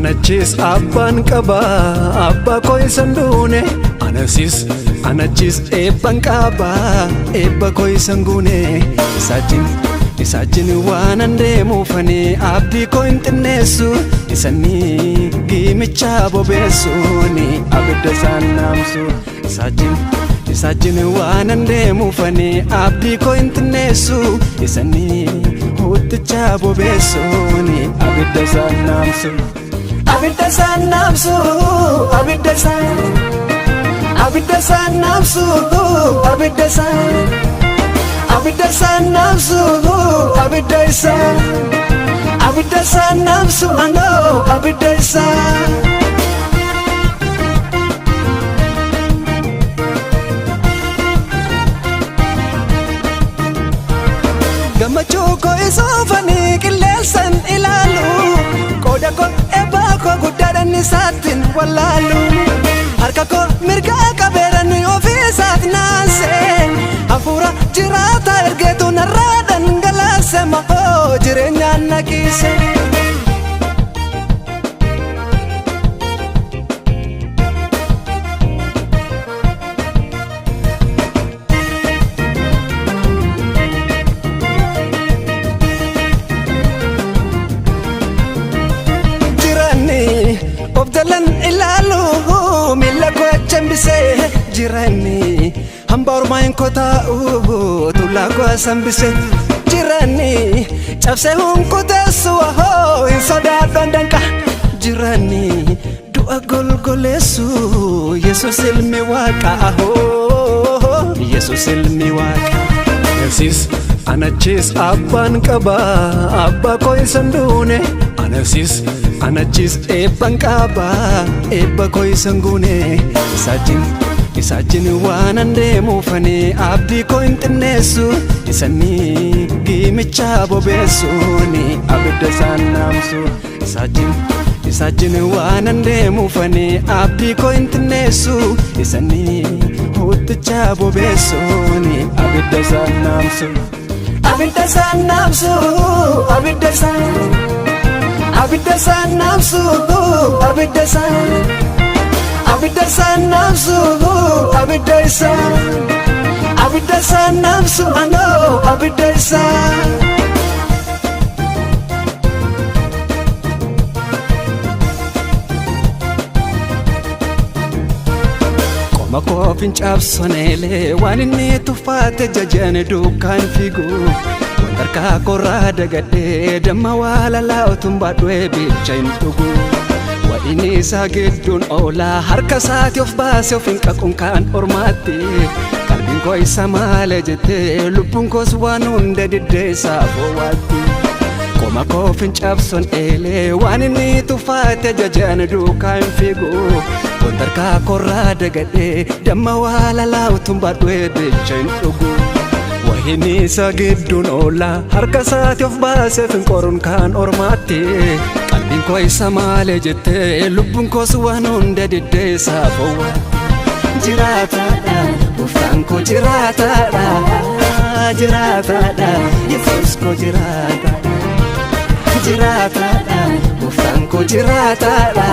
anachis abban qaba abba ko isandune anachis ebban qaba ebba ko isangune isajin wanande mufani abdi ko intinesu isani gimicha bobesuni abidda sanamsu isajin wanande mufani abdi ko intinesu isani huticha bobesuni abidda sanamsu abidda sanamsu abidda sanamsu abidda sanamsu abidda sanamsu ano abidda Gamachuu ko isoofani qilleelsan ilaalu qooda ko eebbaa ko guddaadhaan isaatiin wallaalu harka ko mirgaa qabeeran ofiisaati naasee hafuura jiraata ergeetu narraa dhangalaase maqoo jireenyaan naqiise. Obdalan ilalu mila ko chambise jirani hambar main kota tula ko sambise jirani chapse hun ko desu ho insoda dandanka jirani dua golgolesu yesus ilmi waka ho yesus ilmi waka anachis abban qaba abba ko isandune anachis ebban qaba ebba ko isangune isajin wanande mufani abdi ko intinesu isani gimicha bobesuni abidda sanamsu isajin wanande mufani abdi ko intinesu isani huticha bobesuni abidda sanamsu abidda sanamsu abidda sanamsu abidda sanamsu abidda sanamsu ano abidda Mako fincaabsonele waan inni tuffaate jajane duukaan figu wandarka korra dagadee damma waalala utumbaadhee bilcha hin dhugu waa'ini isaa gidduun oolaa harka isaati of baase of hin qaquun kaan ormaatti qalbiin koo isa maale jettee lubbuun koos waan hunda diddee isaaf owaatti Koma koo fincaabsonele waan inni tuffaate jajane duukaan figu Wandarka korra dagadee damma waalala utumbaadhee bilcha hin dhugu waa'ini isaa gidduun oolaa harka isaati of baase of hin qaquun kaan ormaatti qalbiin koo isa maale jettee lubbuun koos waan hunda diddee isaaf owaatti jiraataadha gooftaan koo jiraataadha yesus koo jiraataadha gooftaan koo jiraataadha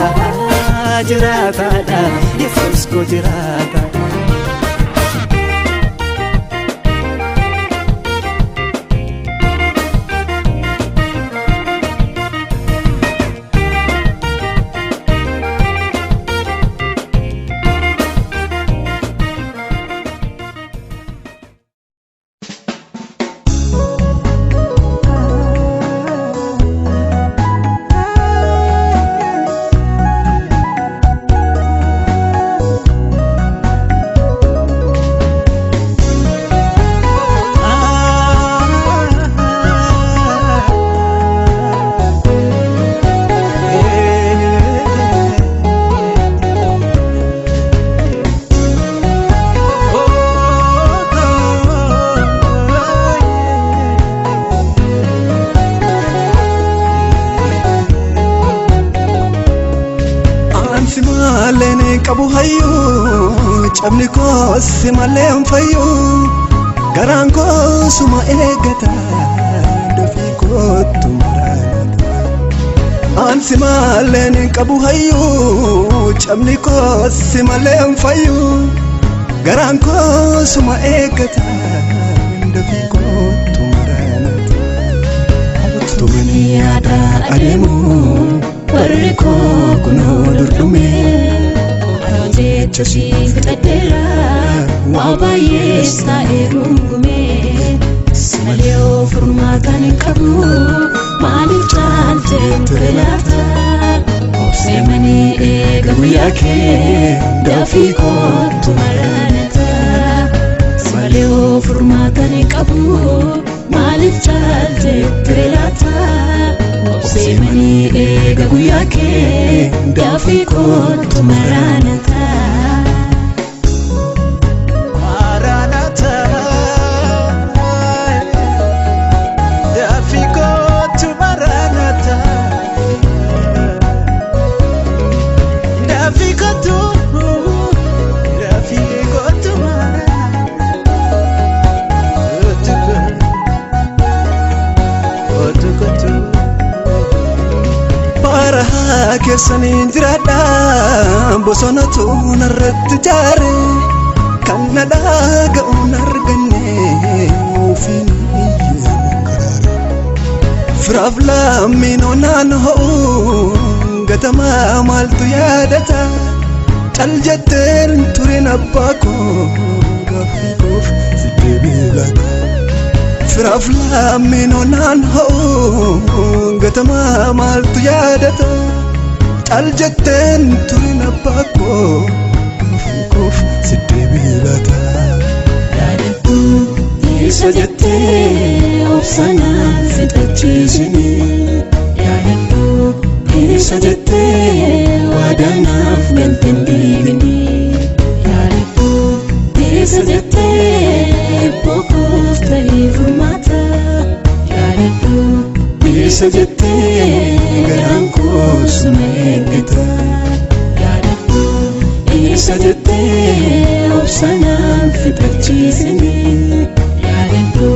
yesus koo jiraataadha qabu hayyu cabni koo si malee fayyu garaan koo suma eeggata dafii kootu marata Ansi maleen qabu hayyuu cabni koos maleen fayyuu garaan koosuma eeggata dafii kootu maraanata tumanii yaada adeemu warri koo kunoo durdume anoo jecha sii fixadheera waa baay'ees taa'ee rungume malee furmaataan hin qabu maaliif caaltee ture laata obsee manii eega guyyaa kee dafii kootu maraanata malee furmaataan hin qabu maaliif caaltee ture laata obsee manii eega guyyaa kee dafii kootu maraanata. Keessaniin jiraadha bosonatu narratti jaare kan na dhaga'uun arganne ofiin karaare firaaf lammiinoo naannoo gatamaa maaltu yaadata cal jetteen tureen abbaa koo gaaffii koof si deebii laata firaaf lammiinoo naannoo gatamaa maaltu yaadata cal jetteen tureen abbaa koo gaaffii koof si deebii laata yaadadhu isa jettee obsanaan fixachiisini yaadadhu isa jettee waadaanaaf galteen diigini yaadadhu isa jettee boqoof ta'ee furmaata yaadadhu isa jettee garaan koosuma eeggata yaadadhu isa jettee obsanaan fixachiisini yaadadhu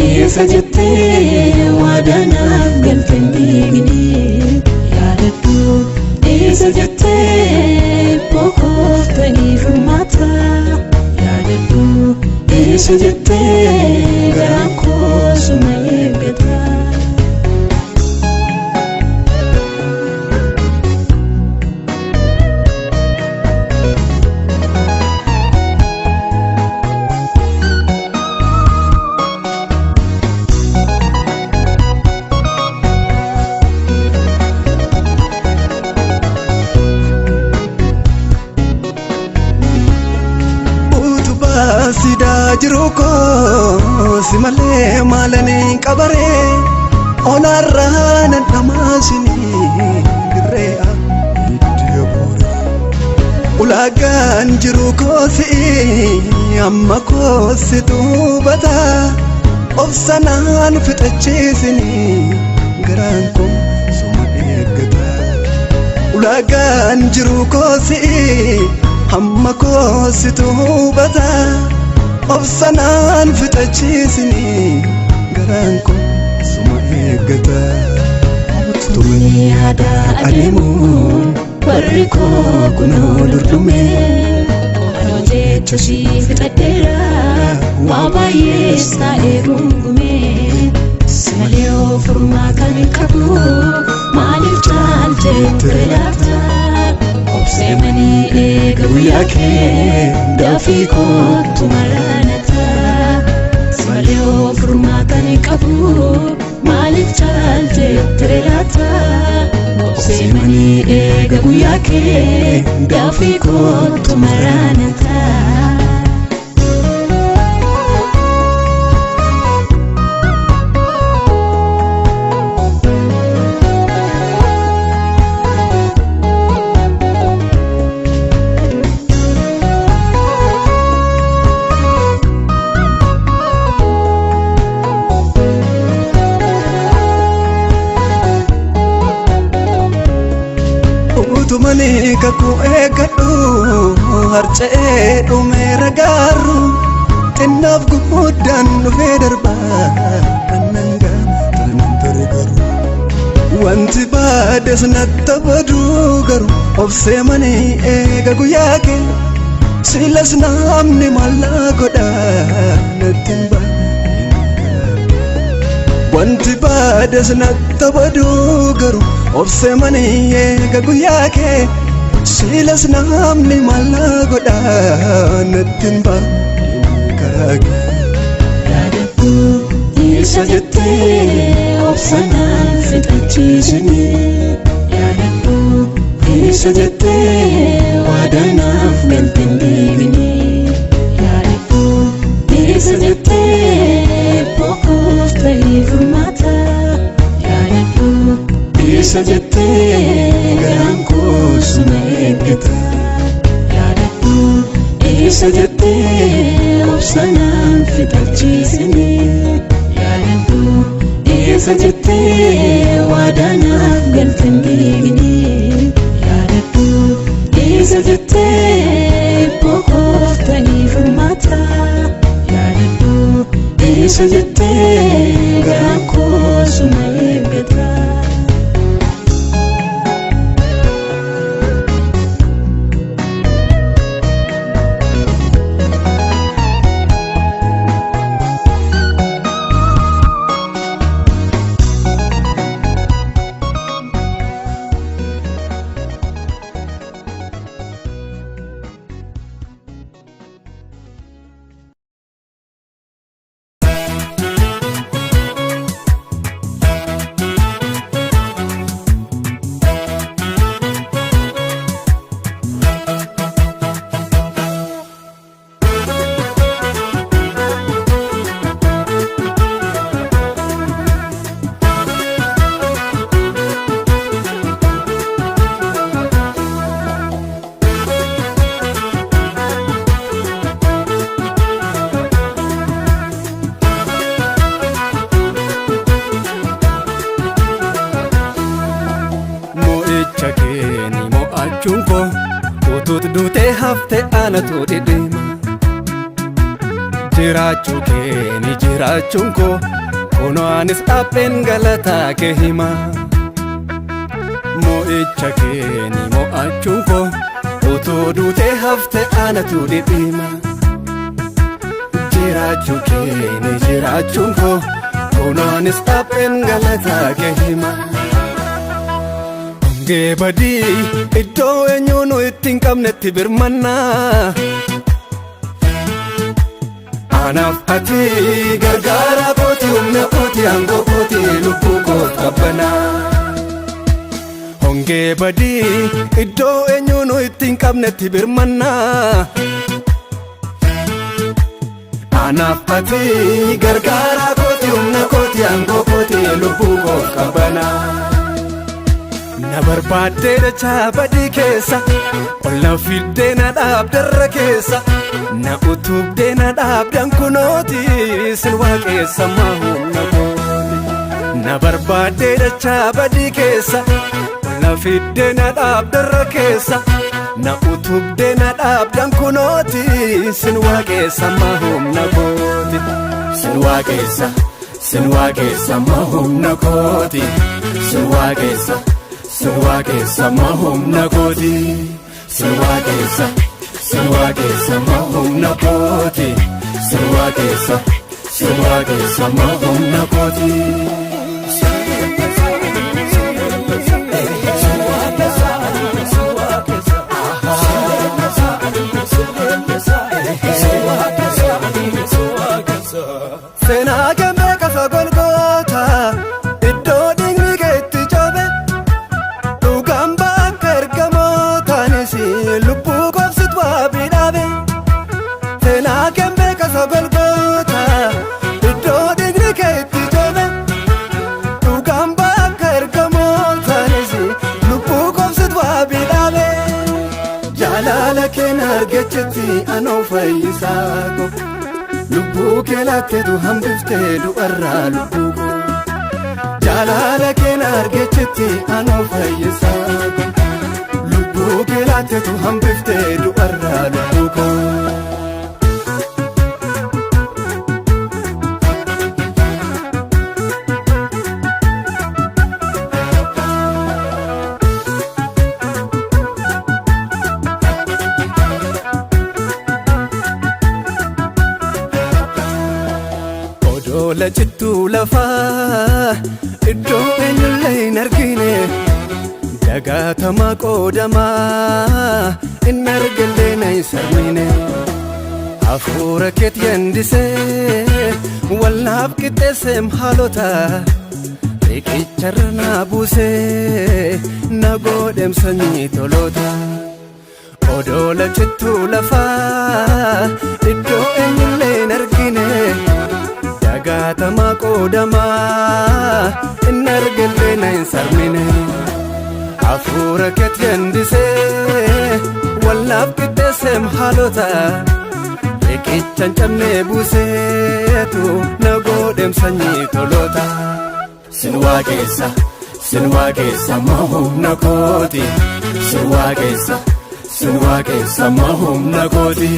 isa jettee waadaanaaf galteen diigini yaadadhu isa jettee boqoof ta'ee furmaata yaadadhu isa jettee garaan koosuma eeggata. Sidaa jiru koo si malee maalanii qabaree onaarraa nan dhamaasinii dirree itti abuure ulaagaan jiru koo si amma koo si tuubata obsanaan fixachiisinii garaan koo suma eeggata ulaagaan jiru koo si amma koo si tuubata obsanaan fixachiisini garaan koo suma eeggata tumanii yaada adeemu warri koo kunoo durdume anoo jecha sii fixadheera waa baay'ees taa'ee rungume malee furmaataan hin qabu maaliif caaltee ture laata obsee manii eega guyyaa kee dafii kootu maraanata malee furmaataan hin qabu maaliif caaltee ture laata obsee manii eega guyyaa kee dafii kootu maraanata. Tumanii kakuu eeggadhu harca'ee dhumeera gaarru xinnaaf guddaan dhufee darbaa kan nangaa tanan ture garuu wanti baades natti badu garuu obsee manii eega guyyaa kee silas namni maal godha natti hin baane. Wanti baades natti badu garuu obsee manii eega guyyaa kee silas namni maal godha natti hin baane. Isa jettee obsanaan fixachiisini yaadadhu. Isa jettee waadanaaf galteen deebini yaadadhu. Isa jettee boqoof ta'ee furmaata yaadadhu. Isa jettee garaan koo suma eeggata yaadadhu. Isa jettee obsanaan fixachiisini yaadadhu. Isa jettee waadanaaf galteen deebini yaadadhu. Isa jettee boqoof ta'ee furmaata yaadadhu. Isa jettee garaan koo suma eeggata. Utut duutee hafte anatu dhidhima jiraachuu kee ni jiraachuun koo kunoo anis dhaabeen galataa kee hima. Mo'icha kee ni mo'achuun koo utuu duutee hafte anatu dhidhima jiraachuu kee ni jiraachuun koo kunoo anis dhaabeen galataa kee hima. Geebadii iddoo eenyuunu ittiin qabnetti birmannaa anaaf ati gargaara kooti humna kooti aangoo kooti lubbuu kooti qabbanaa. Hongee badii iddoo eenyuunu ittiin qabnetti birmannaa anaaf ati gargaara kooti humna kooti aangoo kooti lubbuu kooti qabbanaa. Na barbaadde dachaa badii keessa ol na fiddee na dhaabdarra keessa na utubdee na dhaabdan kunooti sin waaqessa humna kooti. Na barbaadde dachaa badii keessa ol na fiddee na dhaabdarra keessa na utubdee na dhaabdan kunooti sin waaqessa humna kooti. Sin waaqessa humna kooti. Sin waaqessa humna kooti. Sin waaqessa humna kooti. Sin waaqessa humna kooti. Seenaa kee kafa Golgoota iddoo dhiigni keetti coobe dhugaan bakka ergamootanis lubbuu koobsitu waabii dhaabe. Seenaa kee kafa Golgoota iddoo dhiigni keetti coobe dhugaan bakka ergamootanis lubbuu koobsitu waabii dhaabe. Jaalala kee argachetti anoo fayyisaa ko lubbuu kee laatteetu hambiftee du'arraa lubbuu koo. Jaalala kee argachetti anoo fayyisaa ko lubbuu kee laatteetu hambiftee du'arraa lubbuu koo. Odoola cittuu lafaa iddoo eenyullee hin argine dagaatamaa qoodamaa hin argallee na hin sarmine hafuura keet yandisee walnaaf qixxeesseem haalota riqicharra naa buusee na godheem sanyii toloota Odoola cittuu lafaa iddoo eenyullee hin argine dagaatamaa qoodamaa hin argallee na hin sarmine hafuura keet yandisee walnaaf qixxeesseem haalota riqichan cabnee buuseetu na godheem sanyii toloota Sin waaqessa ma humna kooti Sin waaqessa ma humna kooti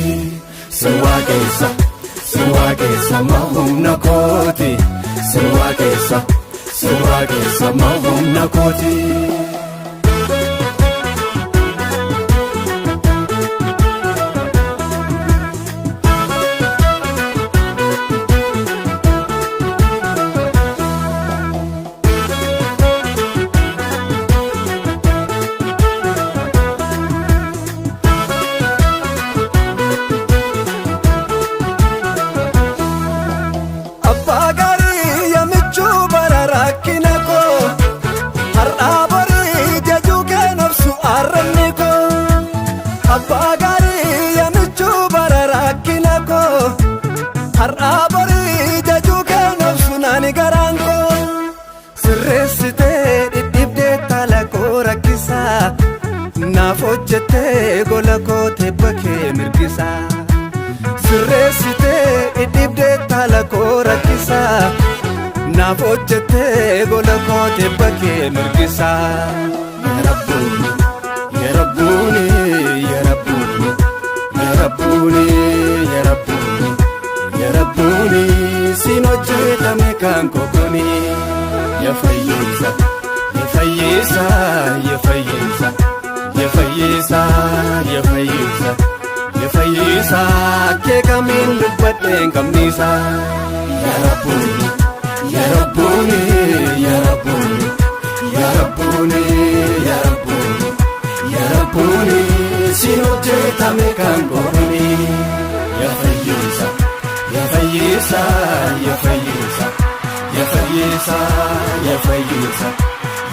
Sin waaqessa ma humna kooti Sin waaqessa ma humna kooti Abbaa gaarii yamichuu bara rakkina koo har'aa borii jajuu kennuuf naani garaan koo sirreessitee dhidhibdee taala koo rakkisaa naaf hojjettee gola koo tebba kee mirgisaa sirreessitee dhidhibdee taala koo rakkisaa naaf hojjettee gola koo tebba kee mirgisaa Ya Rabbuni sin hojjetame kan kokoni ya fayyisa ke kamin dubbadheen kamnisa Ya Rabbuni sin hojjetame kan kokoni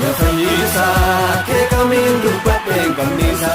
Ya fayyisa ke kamin dubbadheen kamnisa